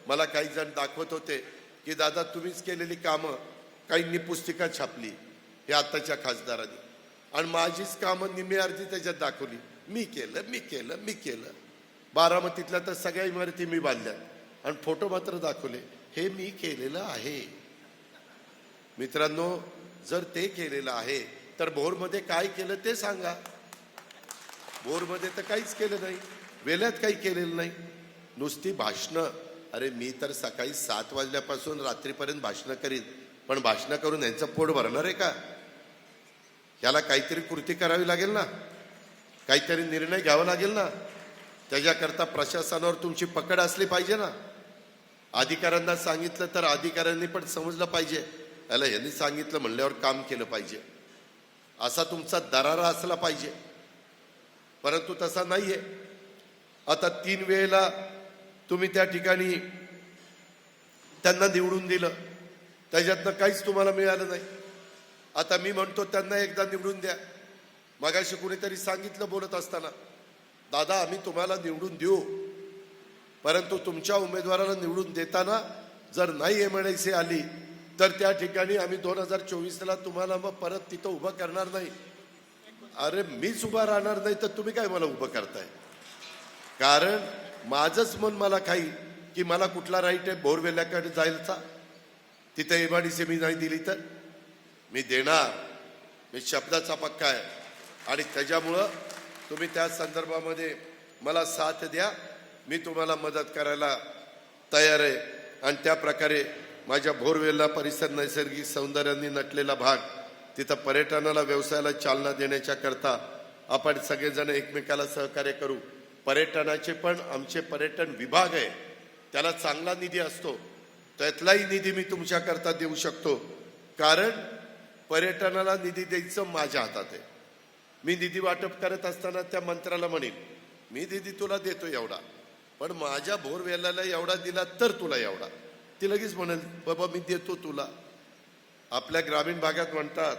मला काही जण दाखवत होते की दादा तुम्हीच केलेली कामं, काहींनी पुस्तिका छापली हे आत्ताच्या खासदारांनी, आणि माझीच कामं निम्मी अर्धी त्याच्यात दाखवली. मी केलं. बारामतीतल्या तर सगळ्या इमारती मी बांधल्या आणि फोटो मात्र दाखवले, हे मी केलेलं आहे. मित्रांनो, जर ते केलेलं आहे तर भोरमध्ये काय केलं ते सांगा. भोरमध्ये तर काहीच केलं नाही, वेल्यात काही केलेलं नाही, नुसती भाषणं. अरे मी तर सकाळी 7 वाजल्यापासून रात्रीपर्यंत भाषणं करीन, पण भाषणं करून यांचं पोट भरणार आहे का? याला काहीतरी कृती करावी लागेल ना, काहीतरी निर्णय घ्यावा लागेल ना. त्याच्याकरता प्रशासनावर तुमची पकड असली पाहिजे ना. अधिकाऱ्यांना सांगितलं तर अधिकाऱ्यांनी पण समजलं पाहिजे, याला यांनी सांगितलं म्हणल्यावर काम केलं पाहिजे, असा तुमचा दरारा असला पाहिजे. परंतु तसा नाहीये. आता 3 वेळेला तुम्ही त्या ठिकाणी त्यांना निवडून दिलं, त्याच्यातनं काहीच तुम्हाला मिळालं नाही. आता मी म्हणतो त्यांना एकदा निवडून द्या. मगाशी कुणीतरी सांगितलं बोलत असताना, दादा आम्ही तुम्हाला निवडून देऊ, परंतु तुमच्या उमेदवाराला निवडून देताना जर नाही MIDC आली तर त्या ठिकाणी आम्ही 2024ला तुम्हाला मग परत तिथं उभं करणार नाही. अरे मीच उभा राहणार नाही तर तुम्ही काय मला उभं करताय? कारण माझंच मन मला काही की मला कुठला राईट आहे बोरवेल्याकडे जायचा. तिथे MIDC मी नाही दिली तर मी देणार, मी शब्दाचा पक्का आहे. आणि त्याच्यामुळं तुम्ही त्या संदर्भामध्ये मला साथ द्या, मी तुम्हाला मदत करायला तयार आहे. आणि त्या प्रकारे माझ्या भोरवेल्ला परिसर नैसर्गिक सौंदर्याने नटलेला भाग, तिथं पर्यटनाला, व्यवसायाला चालना देण्याच्या करता आपण सगळेजण एकमेकाला सहकार्य करू. पर्यटनाचे पण आमचे पर्यटन विभाग आहे, त्याला चांगला निधी असतो, त्यातलाही निधी मी तुमच्याकरता देऊ शकतो. कारण पर्यटनाला निधी द्यायचं माझ्या हातात आहे. मी निधी वाटप करत असताना त्या मंत्र्याला म्हणेन मी निधी तुला देतो एवढा, पण माझ्या भोरवेल्याला एवढा दिला तर तुला एवढा. ती लगेच म्हणेल बाबा मी देतो तुला. आपल्या ग्रामीण भागात म्हणतात,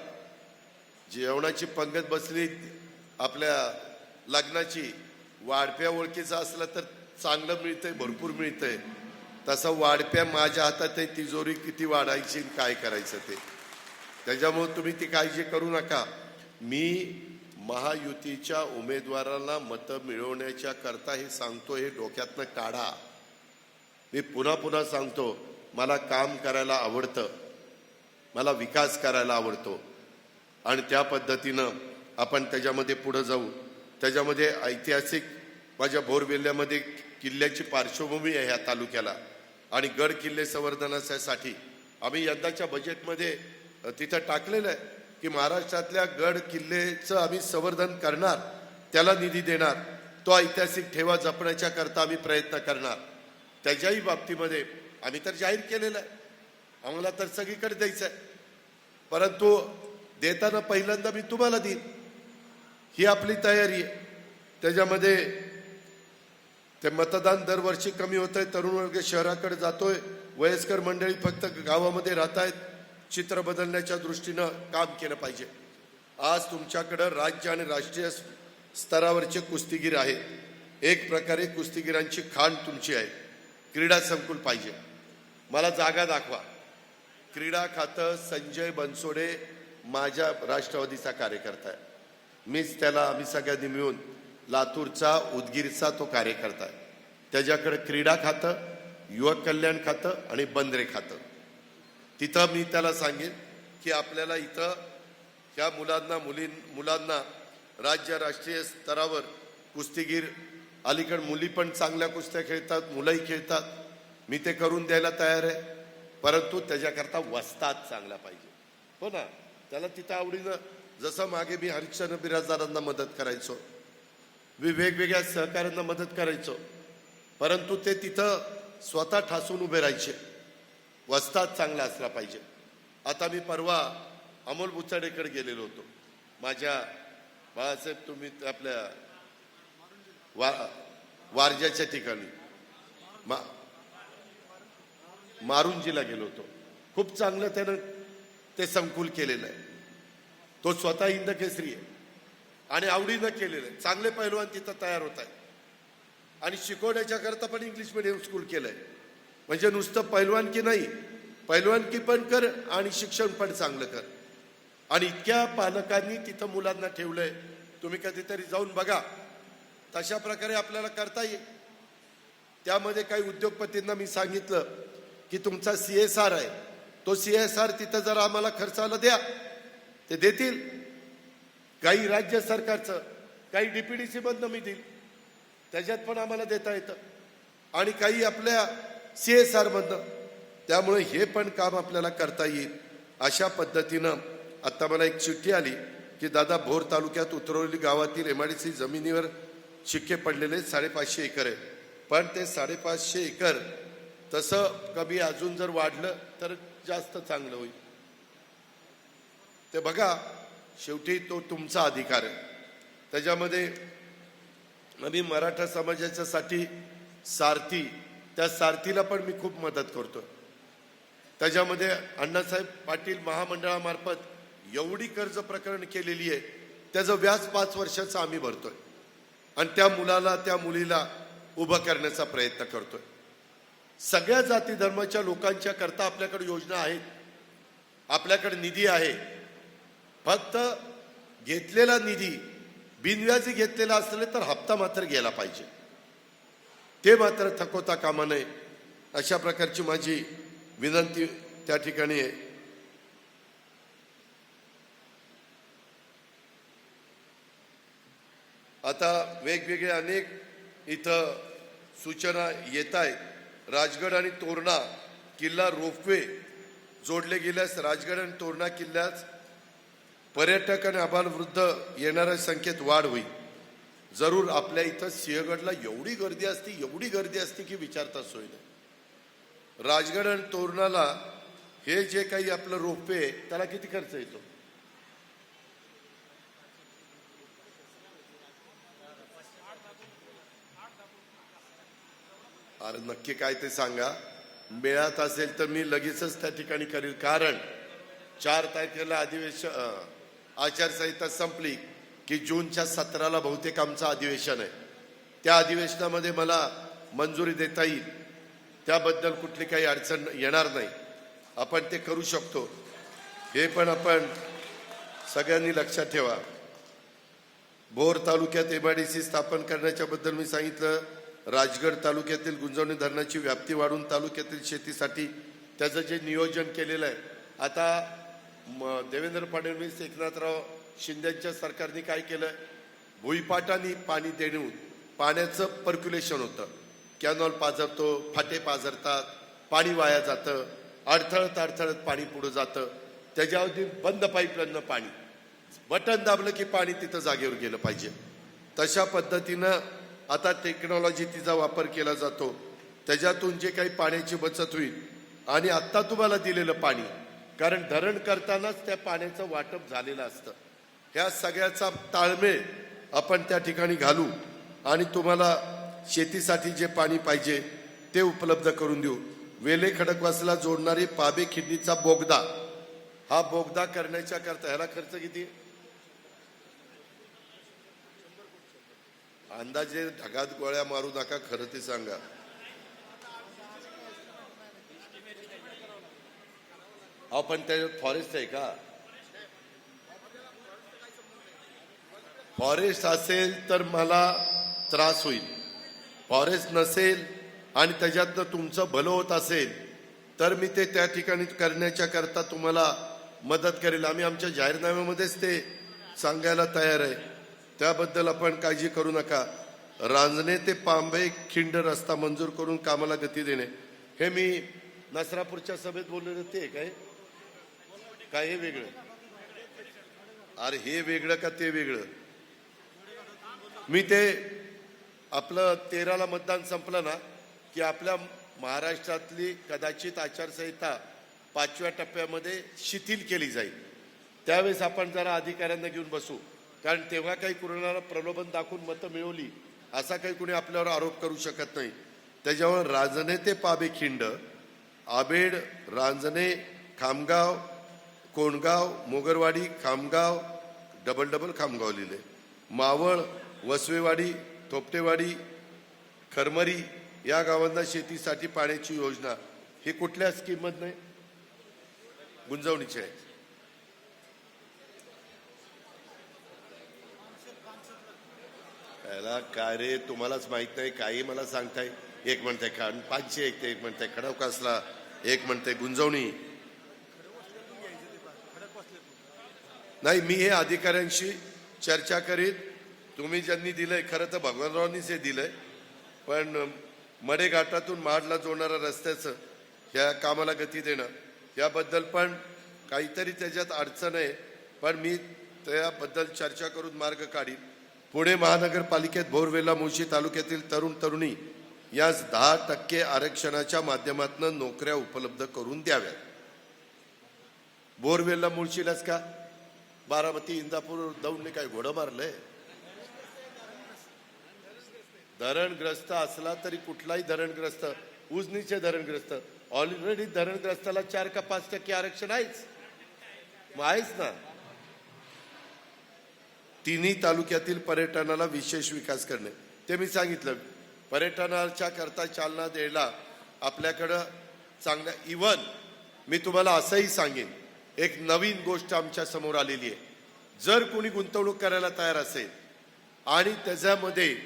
जेवणाची पंगत बसली आपल्या लग्नाची, वाढप्या ओळखीचा असला तर चांगलं मिळतंय, भरपूर मिळतंय. तसं वाढप्या माझ्या हातात आहे, तिजोरी किती वाढायची काय करायचं ते. त्याच्यामुळे तुम्ही ती काळजी करू नका. मी महायुतीच्या उमेदवाराला मतं मिळवण्याच्या करता हे सांगतो, हे डोक्यातनं काढा. मी पुन्हा पुन्हा सांगतो, मला काम करायला आवडतं, मला विकास करायला आवडतो आणि त्या पद्धतीनं आपण त्याच्यामध्ये पुढे जाऊ. त्याच्यामध्ये ऐतिहासिक माझ्या भोरवेल्ल्यामध्ये किल्ल्याची पार्श्वभूमी आहे ह्या तालुक्याला आणि गड किल्ले संवर्धनासाठी आम्ही यंदाच्या बजेटमध्ये तिथं टाकलेलं आहे की महाराष्ट्रातल्या गड किल्लेचं आम्ही संवर्धन करणार, त्याला निधी देणार, तो ऐतिहासिक ठेवा जपण्याच्या करता आम्ही प्रयत्न करणार. त्याच्याही बाबतीमध्ये आम्ही तर जाहीर केलेलं आहे, आम्हाला तर सगळीकडे द्यायचं आहे, परंतु देताना पहिल्यांदा मी तुम्हाला देईन, ही आपली तयारी आहे. त्याच्यामध्ये ते मतदान दरवर्षी कमी होत आहे, तरुण वर्ग शहराकडे जातोय, वयस्कर मंडळी फक्त गावामध्ये राहत आहेत. चित्र बदलण्याच्या दृष्टीनं काम केलं पाहिजे. आज तुमच्याकडं राज्य आणि राष्ट्रीय स्तरावरचे कुस्तीगीर आहे, एक प्रकारे कुस्तीगिरांची खाण तुमची आहे. क्रीडा संकुल पाहिजे, मला जागा दाखवा. क्रीडा खातं संजय बनसोडे माझ्या राष्ट्रवादीचा कार्यकर्ता आहे, मीच त्याला, आम्ही सगळ्यांनी मिळून लातूरचा उदगीरचा तो कार्यकर्ता आहे. त्याच्याकडे क्रीडा खातं, युवक कल्याण खातं आणि बंदरे खातं. तिथं मी त्याला सांगेन की आपल्याला इथं ह्या मुलांना राज्य राष्ट्रीय स्तरावर कुस्तीगीर, अलीकडे मुली पण चांगल्या कुस्त्या खेळतात, मुलंही खेळतात, मी ते करून द्यायला तयार आहे, परंतु त्याच्याकरता वस्ताद चांगला पाहिजे. हो ना, त्याला तिथं आवडीनं, जसं मागे मी हरिश्चंद्र बिराजदारांना मदत करायचो, मी वेगवेगळ्या सहकाऱ्यांना मदत करायचो, परंतु ते तिथं स्वतः ठासून उभे राहायचे. वस्ताद चांगला असला पाहिजे. आता मी परवा अमोल बुचाडेकडे गेलेलो होतो, माझ्या बाळासाहेब, तुम्ही आपल्या वारज्याच्या ठिकाणी मारुंजीला गेलो होतो. खूप चांगलं त्यानं ते संकुल केलेलं आहे. तो स्वतः हिंद केसरी आहे आणि आवडीनं केलेलं आहे. चांगले पैलवान तिथं तयार होत आहेत आणि शिकवण्याच्या करता पण इंग्लिश मिडियम स्कूल केलंय. म्हणजे नुसतं पैलवानकी नाही, पैलवानकी पण कर आणि शिक्षण पण चांगलं कर. आणि इतक्या पालकांनी तिथं मुलांना ठेवलंय, तुम्ही कधीतरी जाऊन बघा. तशा प्रकारे आपल्याला करता येईल. त्यामध्ये काही उद्योगपतींना मी सांगितलं की तुमचा CSR आहे, तो CSR तिथं जरा आम्हाला खर्चाला द्या, ते देतील. काही राज्य सरकारचं, काही DPDC मधनं मी देईल, त्याच्यात पण आम्हाला देता येतं, आणि काही आपल्या CSR मधनं. त्यामुळे हे पण काम आपल्याला करता येईल. अशा पद्धतीनं आता मला एक चिठ्ठी आली की दादा, भोर तालुक्यात उतरवली गावातील MIDC जमिनीवर शिक्के पडलेले 550 एकर आहे, पण ते 550 एकर तसं कमी अजून जर वाढलं तर जास्त चांगलं होईल. ते बघा, शेवटी तो तुमचा अधिकार आहे. त्याच्यामध्ये आम्ही मराठा समाजाच्यासाठी सारथी, त्या सारथीला पण मी खूप मदत करतो. त्याच्यामध्ये अण्णासाहेब पाटील महामंडळामार्फत एवढी कर्ज प्रकरण केलेली आहे, त्याचं व्याज 5 वर्षाचं आम्ही भरतोय आणि त्या मुलाला, त्या मुलीला उभं करण्याचा प्रयत्न करतोय. सगळ्या जाती धर्माच्या लोकांच्या करता आपल्याकडे योजना आहेत, आपल्याकडे निधी आहे. फक्त घेतलेला निधी बिनव्याजी घेतलेला असले तर हप्ता मात्र गेला पाहिजे, ते मात्र थकवता कामा नये. अशा प्रकारची माझी विनंती त्या ठिकाणी आहे. आता वेगवेगळे अनेक इथं सूचना येत आहेत. राजगड आणि तोरणा किल्ला रोपवे जोडले गेल्यास राजगड आणि तोरणा किल्ल्यास पर्यटक आणि आबालवृद्ध येणाऱ्या संख्येत वाढ होईल. जरूर आपल्या इथं सिंहगडला एवढी गर्दी असते की विचारता सोय नाही. राजगड आणि तोरणाला हे जे काही आपलं रोपवे, त्याला किती खर्च येतो? अरे नक्की काय ते सांगा. मिळत असेल तर मी लगेचच त्या ठिकाणी करेल. कारण 4 तारखेला आचारसंहिता संपली की जूनच्या 17ला बहुतेक आमचं अधिवेशन आहे. त्या अधिवेशनामध्ये मला मंजुरी देता येईल, त्याबद्दल कुठली काही अडचण येणार नाही. आपण ते करू शकतो, हे पण आपण सगळ्यांनी लक्षात ठेवा. भोर तालुक्यात MIDC स्थापन करण्याच्या बद्दल मी सांगितलं. राजगड तालुक्यातील गुंजवणी धरणाची व्याप्ती वाढून तालुक्यातील शेतीसाठी त्याचं जे नियोजन केलेलं आहे. आता देवेंद्र फडणवीस एकनाथराव शिंदेच्या सरकारने काय केलं, भुईपाटाने पाणी देऊन पाण्याचं पर्क्युलेशन होतं, कॅनॉल पाझरतो, फाटे पाझरतात, पाणी वाया जातं, अडथळत पाणी पुढं जातं. त्याच्यावरती बंद पाईपलाईननं पाणी, बटन दाबलं की पाणी तिथं जागेवर गेलं पाहिजे. तशा पद्धतीनं आता टेक्नॉलॉजी तिचा वापर केला जातो. त्याच्यातून जे काही पाण्याची बचत होईल. आणि आत्ता तुम्हाला दिलेलं पाणी, कारण धरण करतानाच त्या पाण्याचं वाटप झालेलं असतं. ह्या सगळ्याचा ताळमेळ आपण त्या ठिकाणी घालू आणि तुम्हाला शेतीसाठी जे पाणी पाहिजे ते उपलब्ध करून देऊ. वेले खडकवासला जोडणारी पाबे खिंडीचा बोगदा, हा बोगदा करण्याच्या करता ह्याला खर्च किती? अंदाजे ढगात गोळ्या मारू नका, खरं ते सांगा. पण त्याच्यात फॉरेस्ट आहे का? फॉरेस्ट असेल तर मला त्रास होईल. फॉरेस्ट नसेल आणि त्याच्यातनं तुमचं भलं होत असेल तर मी ते त्या ठिकाणी करण्याच्या करता तुम्हाला मदत करेल. आम्ही आमच्या जाहीरनाम्यामध्येच ते सांगायला तयार आहे. त्याबद्दल आपण काळजी करू नका. रांजणे ते पांबे खिंड रस्ता मंजूर करून कामाला गती देणे, हे मी नसरापूरच्या सभेत बोललेलं ते काय हे वेगळं? अरे हे वेगळं का ते वेगळं? मी ते आपलं 13ला मतदान संपलं ना की आपल्या महाराष्ट्रातली कदाचित आचारसंहिता 5व्या टप्प्यामध्ये शिथिल केली जाईल. त्यावेळेस आपण जरा अधिकाऱ्यांना घेऊन बसू, कारण तेव्हा काही कुणाला प्रलोभन दाखवून मतं मिळवली असा काही कुणी आपल्यावर आरोप करू शकत नाही. त्याच्यावर रांजणे ते पाबे खिंड, आबेड, रांजणे, खामगाव, कोंडगाव, मोगरवाडी, खामगाव, डबल खामगाव लिहिले, मावळ, वसवेवाडी, थोपटेवाडी, खरमरी या गावांना शेतीसाठी पाण्याची योजना, ही कुठल्या स्कीममधनं आहे? गुंजवणीची आहे. याला काय रे, तुम्हालाच माहित नाही, काही मला सांगताय. एक म्हणताय पाचशे, एक म्हणताय खडकवासला, एक म्हणताय गुंजवणी. नाही, मी हे अधिकाऱ्यांशी चर्चा करीत. तुम्ही ज्यांनी दिलंय, खरं तर भगवानरावांनीच हे दिलंय, पण मडेघाटातून महाडला जोडणाऱ्या रस्त्याचं ह्या कामाला गती देणं, याबद्दल पण काहीतरी त्याच्यात अडचण आहे, पण मी त्याबद्दल चर्चा करून मार्ग काढीन. पुणे महानगरपालिकेत बोरवेला मुळशी तालुक्यातील तरुण तरुणी यास 10% आरक्षणाच्या माध्यमातून नोकऱ्या उपलब्ध करून द्याव्यात. बोरवेला मुळशीलाच का? बारामती, इंदापूर, दौंडने काय घोडं मारलंय? धरणग्रस्त असला तरी कुठलाही धरणग्रस्त, उजनीचे धरणग्रस्त, ऑलरेडी धरणग्रस्ताला 4 का 5% आरक्षण आहेच, मग आहेच ना. तिन्ही तालुक्यातील पर्यटनाला विशेष विकास करणे, ते मी सांगितलं. पर्यटनाच्या करता चालना द्यायला आपल्याकडं चांगल्या, इव्हन मी तुम्हाला असंही सांगेन, एक नवीन गोष्ट आमच्या समोर आलेली आहे. जर कोणी गुंतवणूक करायला तयार असेल आणि त्याच्यामध्ये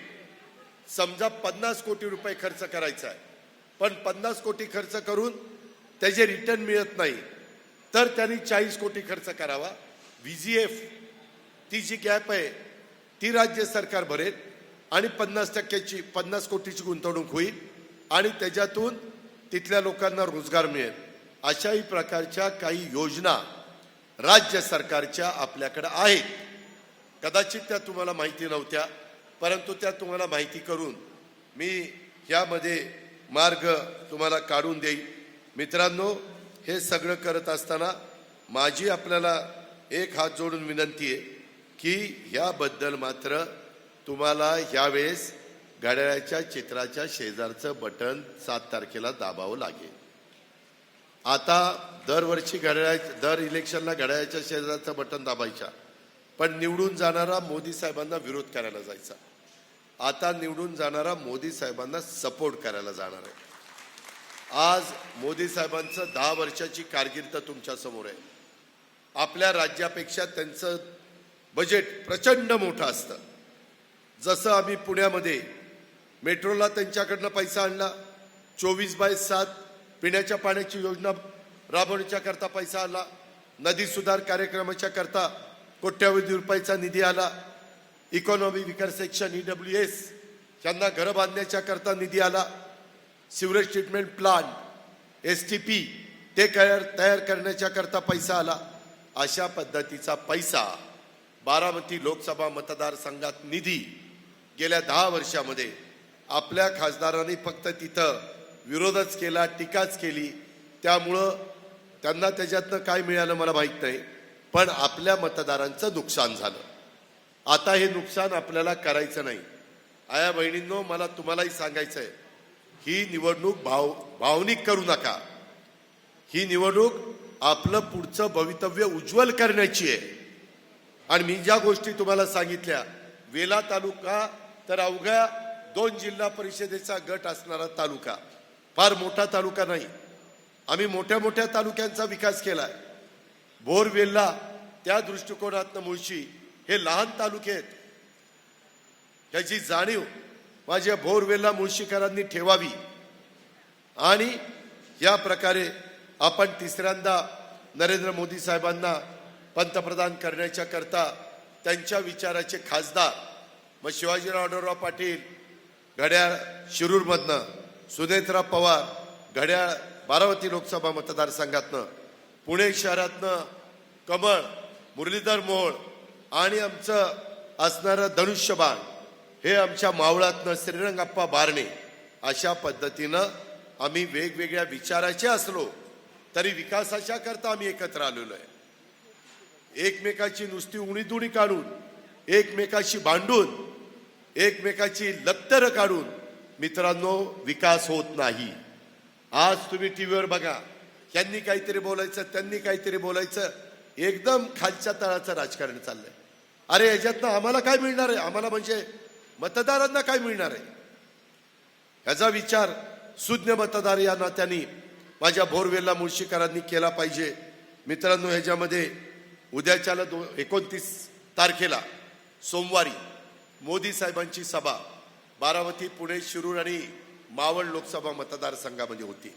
समजा 50 कोटी रुपये खर्च करायचा आहे, पण 50 कोटी खर्च करून त्याचे रिटर्न मिळत नाही, तर त्यांनी 40 कोटी खर्च करावा. VGF ती जी गॅप आहे ती राज्य सरकार भरेल आणि 50 कोटीची गुंतवणूक होईल आणि त्याच्यातून तिथल्या लोकांना रोजगार मिळेल. अशाही प्रकारच्या काही योजना राज्य सरकारच्या आपल्याकडे आहेत. कदाचित त्या तुम्हाला माहिती नव्हत्या, परंतु त्या तुम्हाला माहिती करून मी यामध्ये मार्ग तुम्हाला काढून देईल. मित्रांनो, हे सगळं करत असताना माझी आपल्याला एक हात जोडून विनंती आहे की याबद्दल मात्र तुम्हाला यावेळेस घड्याळाच्या चित्राच्या शेजारचं बटन 7 तारखेला दाबावं लागेल. आता दरवर्षी दर इलेक्शनला घड्याळाच्या शेजारचं बटन दाबायच्या, पण निवडून जाणारा मोदी साहेबांना विरोध करायला जायचा. आता निवडून जाणारा मोदी साहेबांना सपोर्ट करायला जाणार आहे. आज मोदी साहेबांचं 10 वर्षाची कारकीर्द तुमच्या समोर आहे. आपल्या राज्यापेक्षा त्यांचं बजेट प्रचंड मोठं असतं. जसं आम्ही पुण्यामध्ये मेट्रोला त्यांच्याकडनं पैसा आणला, 24/7 पिण्याच्या पाण्याची योजना राबवण्याच्या करता पैसा आला, नदी सुधार कार्यक्रमाच्या करता कोट्यावधी रुपयाचा निधी आला, इकॉनॉमी विकर सेक्शन EWS त्यांना घरं बांधण्याच्या करता निधी आला, सिवरेज ट्रीटमेंट प्लांट STP ते तयार करण्याच्या करता पैसा आला. अशा पद्धतीचा पैसा बारामती लोकसभा मतदारसंघात निधी गेल्या 10 वर्षामध्ये आपल्या खासदारांनी फक्त तिथं विरोधच केला, टीकाच केली. त्यामुळं त्यांना त्याच्यातनं काय मिळालं मला माहीत नाही, पण आपल्या मतदारांचं नुकसान झालं. आता हे नुकसान आपल्याला करायचं नाही. आया बहिणींनो, मला तुम्हालाही सांगायचं आहे, ही निवडणूक भावनिक करू नका. ही निवडणूक आपलं पुढचं भवितव्य उज्ज्वल करण्याची आहे. आणि मी ज्या गोष्टी तुम्हाला सांगितल्या, वेला तालुका तर अवघ्या 2 जिल्हा परिषदेचा गट असणारा तालुका, फार मोठा तालुका नाही. आम्ही मोठ्या मोठ्या तालुक्यांचा विकास केलाय. भोरवेलला त्या दृष्टिकोनातनं मुळशी हे लहान तालुके आहेत, याची जाणीव माझ्या भोरवेलला मुळशीकरांनी ठेवावी. आणि या प्रकारे आपण तिसऱ्यांदा नरेंद्र मोदी साहेबांना पंतप्रधान करण्याच्या करता त्यांच्या विचाराचे खासदार मग शिवाजीराव आढळराव पाटील घड्याळ शिरूरमधनं, सुनेत्रा पवार घड्याळ बारामती लोकसभा मतदारसंघातनं, पुणे शहरातनं कमळ मुरलीधर मोहोळ आणि आमचं असणारं धनुष्यबाण हे आमच्या मावळातनं श्रीरंगप्पा बारणे. अशा पद्धतीनं आम्ही वेगवेगळ्या विचाराचे असलो तरी विकासाच्या करता आम्ही एकत्र आलेलो आहे. एकमेकाची नुसती उणीधुणी काढून, एकमेकाशी भांडून, एकमेकाची लक्तरं काढून मित्रांनो विकास होत नाही. आज तुम्ही टीव्हीवर बघा, यांनी काहीतरी बोलायचं, त्यांनी काहीतरी बोलायचं, एकदम खालच्या तळाचं राजकारण चाललंय. अरे याच्यातनं आम्हाला काय मिळणार आहे? आम्हाला म्हणजे मतदारांना काय मिळणार आहे? ह्याचा विचार सुज्ञ मतदार या नात्याने माझ्या भोरवेलला मुळशीकरांनी केला पाहिजे. मित्रांनो, ह्याच्यामध्ये उद्याच्याला 29 तारखेला सोमवारी मोदी साहेबांची सभा बारामती, पुणे, शिरूर आणि मावळ लोकसभा मतदारसंघामध्ये होती.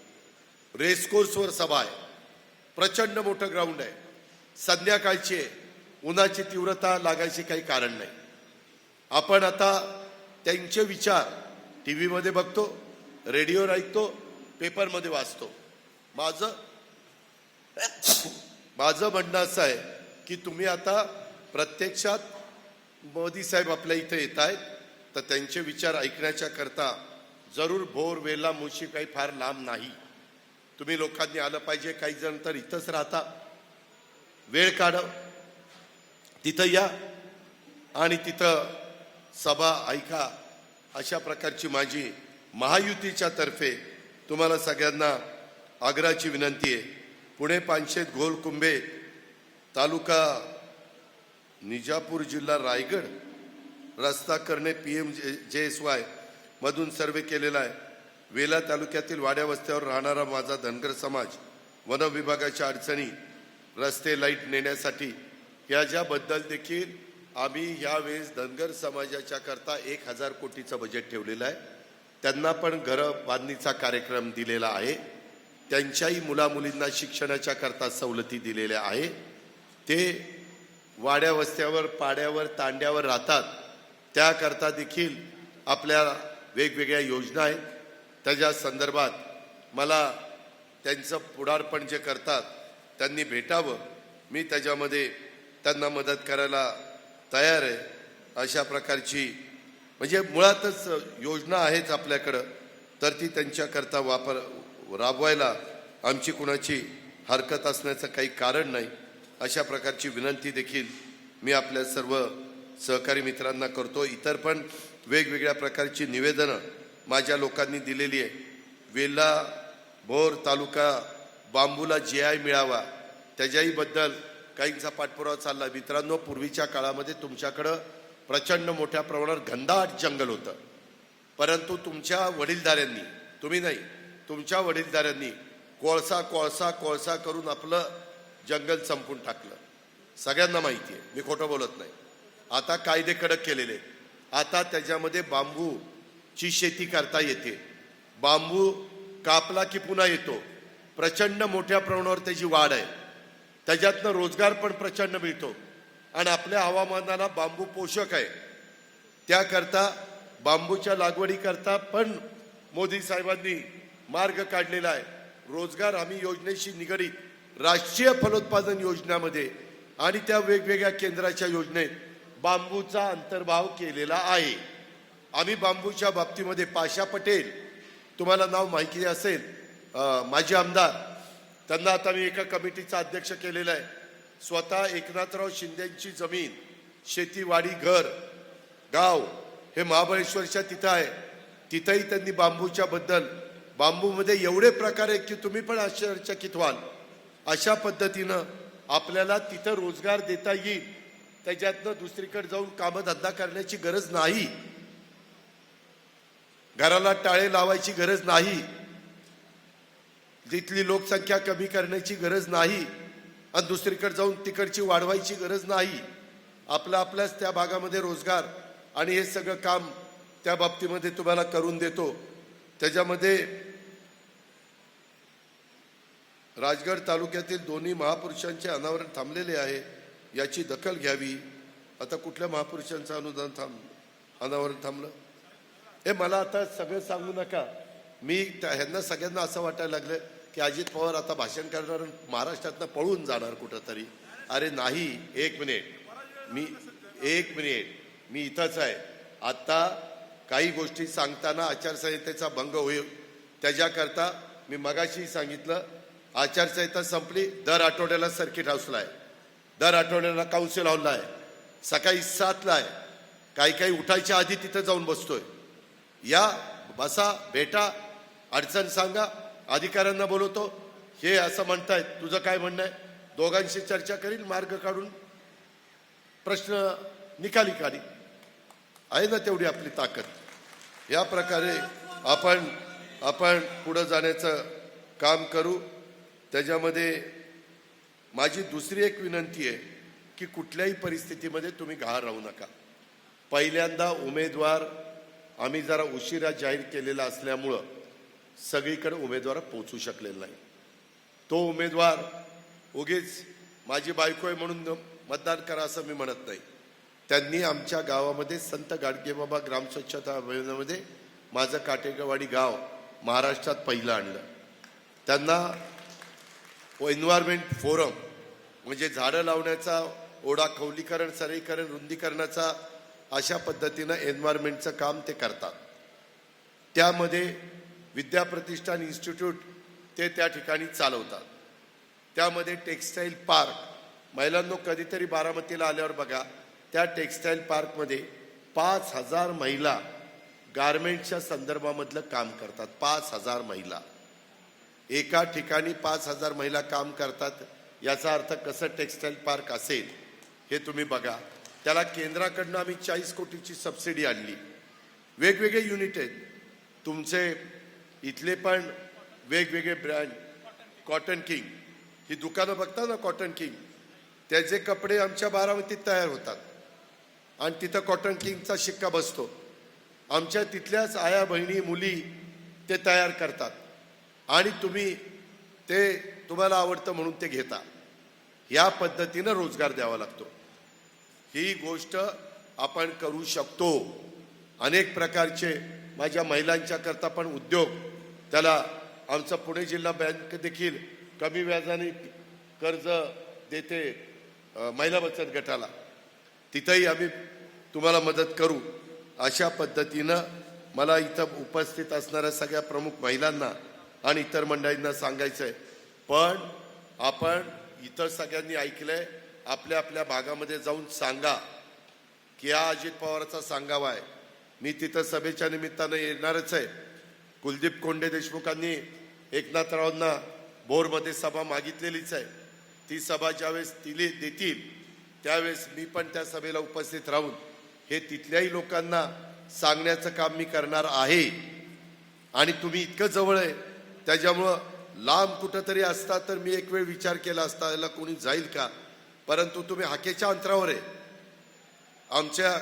रेसकोर्सवर सभा आहे, प्रचंड मोठं ग्राउंड आहे, संध्याकाळची आहे, उन्हाची तीव्रता लागायची काही कारण नाही. आपण आता त्यांचे विचार टीव्हीमध्ये बघतो, रेडिओवर ऐकतो, पेपरमध्ये वाचतो. माझं म्हणणं असं आहे की तुम्ही आता प्रत्यक्षात मोदी साहेब आपल्या इथे येत आहेत तर त्यांचे विचार ऐकण्याच्या करता जरूर भोर वेला मुळशी काही फार लांब नाही. तुम्ही लोकांनी आलं पाहिजे. काही जण तर इथंच राहता, वेळ काढव, तिथं या आणि तिथं सभा ऐका. अशा प्रकारची माझी महायुतीच्या तर्फे तुम्हाला सगळ्यांना आग्रहाची विनंती आहे. पुणे पानशेत घोलकुंबे तालुका निजापूर जिल्हा रायगड रस्ता करणे PMJSY मधून सर्वे केलेला आहे. वेला तालुक्यातील वाड्या वस्त्यावर राहणारा माझा धनगर समाज वन विभागाच्या अडचणी, रस्ते, लाईट नेण्यासाठी याच्याबद्दल देखील आम्ही यावेळेस धनगर समाजाच्या करता 1000 कोटीचं बजेट ठेवलेलं आहे. त्यांना पण घरं बांधणीचा कार्यक्रम दिलेला आहे. त्यांच्याही मुलामुलींना शिक्षणाच्या करता सवलती दिलेल्या आहे. ते वाड्या वस्त्यावर, पाड्यावर, तांड्यावर राहतात, त्याकरता देखील आपल्या वेगवेगळ्या योजना आहेत. त्याच्या संदर्भात मला त्यांचं पुढारपण जे करतात त्यांनी भेटावं. मी त्याच्यामध्ये त्यांना मदत करायला तयार आहे. अशा प्रकारची म्हणजे मुळातच योजना आहेच आपल्याकडं, तर ती त्यांच्याकरता राबवायला आमची कुणाची हरकत असण्याचं काही कारण नाही. अशा प्रकारची विनंती देखील मी आपल्या सर्व सहकारी मित्रांना करतो. इतर पण वेगवेगळ्या प्रकारची निवेदनं माझ्या लोकांनी दिलेली आहे. वेला भोर तालुका बांबूला GI मिळावा त्याच्याही बद्दल काहींचा पाठपुरावा चालला. मित्रांनो, पूर्वीच्या काळामध्ये तुमच्याकडं प्रचंड मोठ्या प्रमाणावर घनदाट जंगल होतं, परंतु तुमच्या वडीलधाऱ्यांनी, तुम्ही नाही, तुमच्या वडीलधाऱ्यांनी कोळसा कोळसा कोळसा करून आपलं जंगल संपून टाकलं. सगळ्यांना माहिती आहे, मी खोटं बोलत नाही. आता कायदे कडक केलेले, आता त्याच्यामध्ये बांबूची शेती करता येते. बांबू कापला की पुन्हा येतो, प्रचंड मोठ्या प्रमाणावर त्याची वाढ आहे. त्याच्यातनं रोजगार पण प्रचंड मिळतो आणि आपल्या हवामानाला बांबू पोषक आहे. त्याकरता बांबूच्या लागवडीकरता पण मोदी साहेबांनी मार्ग काढलेला आहे. रोजगार हमी योजनेशी निगडीत राष्ट्रीय फलोत्पादन योजनेमध्ये आणि त्या वेगवेगळ्या केंद्राच्या योजनेत बांबूचा अंतर्भाव केलेला आहे. आम्ही बांबूच्या बाबतीमध्ये पाशा पटेल, तुम्हाला नाव माहिती असेल, माजी आमदार, त्यांना आता मी एका कमिटीचा अध्यक्ष केलेला आहे. स्वतः एकनाथराव शिंदेची जमीन, शेतीवाडी, घर, गाव हे महाबळेश्वरच्या तिथं आहे. तिथंही त्यांनी बांबूच्या बद्दल, बांबूमध्ये एवढे प्रकार आहेत की तुम्ही पण आश्चर्यचकित व्हाल. अशा पद्धतीनं आपल्याला तिथं रोजगार देता येईल. त्याच्यातनं दुसरीकडे जाऊन कामधंदा करण्याची गरज नाही, घराला टाळे लावायची गरज नाही, तिथली लोकसंख्या कमी करण्याची गरज नाही आणि दुसरीकडे जाऊन तिकडची वाढवायची गरज नाही. आपल्याच त्या भागामध्ये रोजगार आणि हे सगळं काम त्या बाबतीमध्ये तुम्हाला करून देतो. त्याच्यामध्ये राजगड तालुक्यातील दोन्ही महापुरुषांचे अनावरण थांबलेले आहे, याची दखल घ्यावी. आता कुठल्या महापुरुषांचं अनावरण थांबलं हे मला आता सगळं सांगू नका. मी ह्यांना सगळ्यांना असं वाटायला लागलं की अजित पवार आता भाषण करणार महाराष्ट्रातनं पळून जाणार कुठं तरी. अरे नाही, एक मिनिट मी इथंच आहे. आता काही गोष्टी सांगताना आचारसंहितेचा भंग होईल, त्याच्याकरता मी मगाशी सांगितलं आचारसंहिता संपली, दर आठवड्याला सर्किट हाऊसला आहे, दर आठवड्याला काउन्सिल हॉलला आहे, सकाळी 7ला आहे. काही उठायच्या आधी तिथं जाऊन बसतोय. या, बसा, भेटा, अडचण सांगा, अधिकाऱ्यांना बोलवतो. हे असं म्हणतायत, तुझं काय म्हणणं आहे? दोघांशी चर्चा करील, मार्ग काढून प्रश्न निकाली काढी. आहे ना तेवढी आपली ताकद. या प्रकारे आपण पुढे जाण्याचं काम करू. त्याच्यामध्ये माझी दुसरी एक विनंती आहे की कुठल्याही परिस्थितीमध्ये तुम्ही गहाळ राहू नका. पहिल्यांदा उमेदवार आम्ही जरा उशिरा जाहीर केलेला असल्यामुळं सगळीकडे उमेदवार पोहोचू शकलेला नाही. तो उमेदवार उगीच माझी बायको आहे म्हणून मतदान करा असं मी म्हणत नाही. त्यांनी आमच्या गावामध्ये संत गाडगेबाबा ग्राम स्वच्छता अभियानामध्ये माझं काटेकरवाडी गाव महाराष्ट्रात पहिलं आणलं. त्यांना एन्व्हायरमेंट फोरम म्हणजे झाडं लावण्याचा, ओढा खौलीकरण, सरळीकरण, रुंदीकरणाचा, अशा पद्धतीनं एन्व्हायरमेंटचं काम ते करतात. त्यामध्ये विद्याप्रतिष्ठान इन्स्टिट्यूट ते त्या ठिकाणी चालवतात. त्यामध्ये टेक्स्टाईल पार्क, महिलांनो कधीतरी बारामतीला आल्यावर बघा, त्या टेक्स्टाईल पार्कमध्ये 5,000 महिला गारमेंटच्या संदर्भामधलं काम करतात. 5,000 महिला एका ठिकाणी 5,000 महिला काम करतात. याचा अर्थ कसं टेक्स्टाईल पार्क असेल हे तुम्ही बघा. त्याला केंद्राकडनं आम्ही 40 कोटीची सबसिडी आणली. वेगवेगळे युनिट आहेत तुमचे इथले, पण वेगवेगळे ब्रँड. कॉटन किंग ही दुकानं बघता ना, कॉटन किंग, त्याचे कपडे आमच्या बारामतीत तयार होतात आणि तिथं कॉटन किंगचा शिक्का बसतो. आमच्या तिथल्याच आया, बहिणी, मुली ते तयार करतात आणि तुम्ही ते तुम्हाला आवडतं म्हणून ते घेता. या पद्धतीनं रोजगार द्यावा लागतो. ही गोष्ट आपण करू शकतो. अनेक प्रकारचे माझ्या महिलांच्या करता पण उद्योग, त्याला आमचा पुणे जिल्हा बँक देखील कमी व्याजाने कर्ज देते महिला बचत गटाला. तिथंही आम्ही तुम्हाला मदत करू. अशा पद्धतीनं मला इथं उपस्थित असणाऱ्या सगळ्या प्रमुख महिलांना आणि इतर मंडळींना सांगायचं आहे. पण आपण इतर सगळ्यांनी ऐकलंय, आपल्या आपल्या भागामध्ये जाऊन सांगा की हा अजित पवारचा सांगावा आहे. मी तिथं सभेच्या निमित्तानं येणारच आहे. कुलदीप कोंडे देशमुखांनी एकनाथरावांना भोरमध्ये सभा मागितलेलीच आहे. ती सभा ज्यावेळेस देतील त्यावेळेस मी पण त्या सभेला उपस्थित राहून हे तिथल्याही लोकांना सांगण्याचं काम मी करणार आहे. आणि तुम्ही इतकं जवळ आहे त्याच्यामुळं लांब कुठंतरी असता तर मी एक वेळ विचार केला असता याला कोणी जाईल का, परंतु तुम्ही हाकेच्या अंतरावर आहे. आमच्या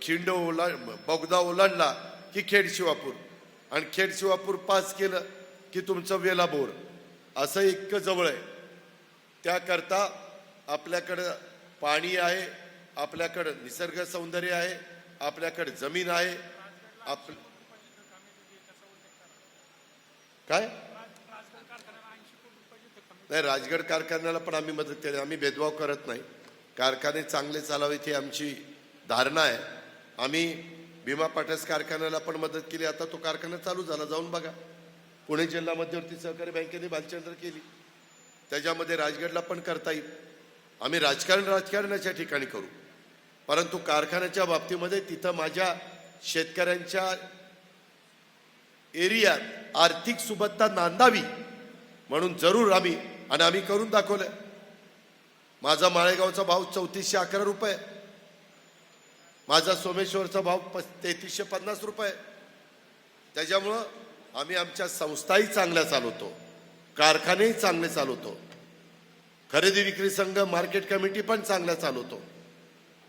खिंड बोगदा ओलांडला की खेड शिवापूर, आणि खेड शिवापूर पास केलं की तुमचं वेला बोर, असं इतकं जवळ आहे. त्याकरता आपल्याकडं पाणी आहे, आपल्याकडं निसर्ग सौंदर्य आहे, आपल्याकडे जमीन आहे. काय नाही, राजगड कारखान्याला पण आम्ही मदत केली. आम्ही भेदभाव करत नाही. कारखाने चांगले चालावेत ही आमची धारणा आहे. आम्ही भीमा पाटस कारखान्याला पण मदत केली. आता तो कारखाना चालू झाला, जाऊन बघा. पुणे जिल्हा मध्यवर्ती सहकारी बँकेने बालचंद्र केली, त्याच्यामध्ये राजगडला पण करता येईल. आम्ही राजकारणाच्या ठिकाणी करू, परंतु कारखान्याच्या बाबतीमध्ये तिथं माझ्या शेतकऱ्यांच्या एरियात आर्थिक सुबत्ता नांदावी म्हणून जरूर आम्ही करून दाखवलंय. माझा माळेगावचा भाव 3411 रुपये, माझा सोमेश्वरचा भाव 3350 रुपये. त्याच्यामुळं आम्ही आमच्या संस्थाही चांगल्या चालवतो, कारखानेही चांगले चालवतो, खरेदी विक्री संघ मार्केट कमिटी पण चांगल्या चालवतो.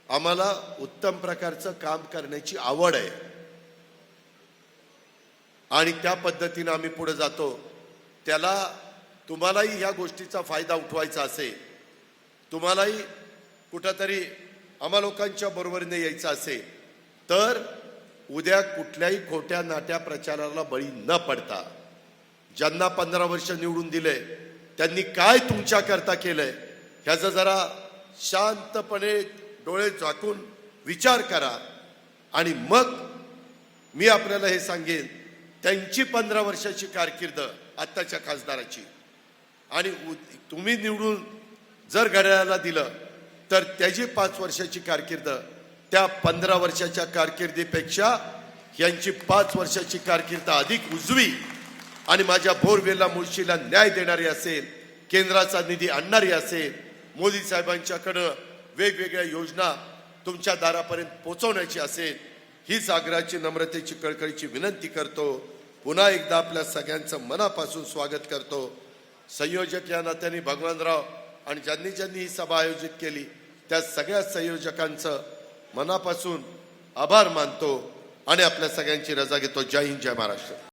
आम्हाला उत्तम प्रकारचं काम करण्याची आवड आहे आणि त्या पद्धतीने आम्ही पुढे जातो. त्याला तुम्हालाही ह्या गोष्टीचा फायदा उठवायचा असेल, तुम्हालाही कुठंतरी आम्हा लोकांच्या बरोबरीने यायचं असेल, तर उद्या कुठल्याही खोट्या नाट्या प्रचाराला बळी न पडता ज्यांना 15 वर्ष निवडून दिले त्यांनी काय तुमच्याकरता केलंय ह्याचा जरा शांतपणे डोळे झाकून विचार करा. आणि मग मी आपल्याला हे सांगेन, त्यांची 15 वर्षाची कारकीर्द आत्ताच्या खासदाराची आणि तुम्ही निवडून जर घड्याळाला दिलं तर त्याची 5 वर्षाची कारकीर्द त्या 15 वर्षाच्या कारकिर्दीपेक्षा यांची 5 वर्षाची कारकीर्द अधिक उजवी आणि माझ्या बोरवेला मुळशीला न्याय देणारी असेल, केंद्राचा निधी आणणारी असेल, मोदी साहेबांच्याकडं वेगवेगळ्या योजना तुमच्या दारापर्यंत पोहोचवण्याची असेल, हीच आग्रहाची नम्रतेची कळकळीची विनंती करतो. पुन्हा एकदा आपल्या सगळ्यांचं मनापासून स्वागत करतो. संयोजक या नात्याने भगवानराव आणि ज्यांनी ही सभा आयोजित केली त्या सगळ्या संयोजकांचं मनापासून आभार मानतो आणि आपल्या सगळ्यांची रजा घेतो. जय हिंद, जय महाराष्ट्र.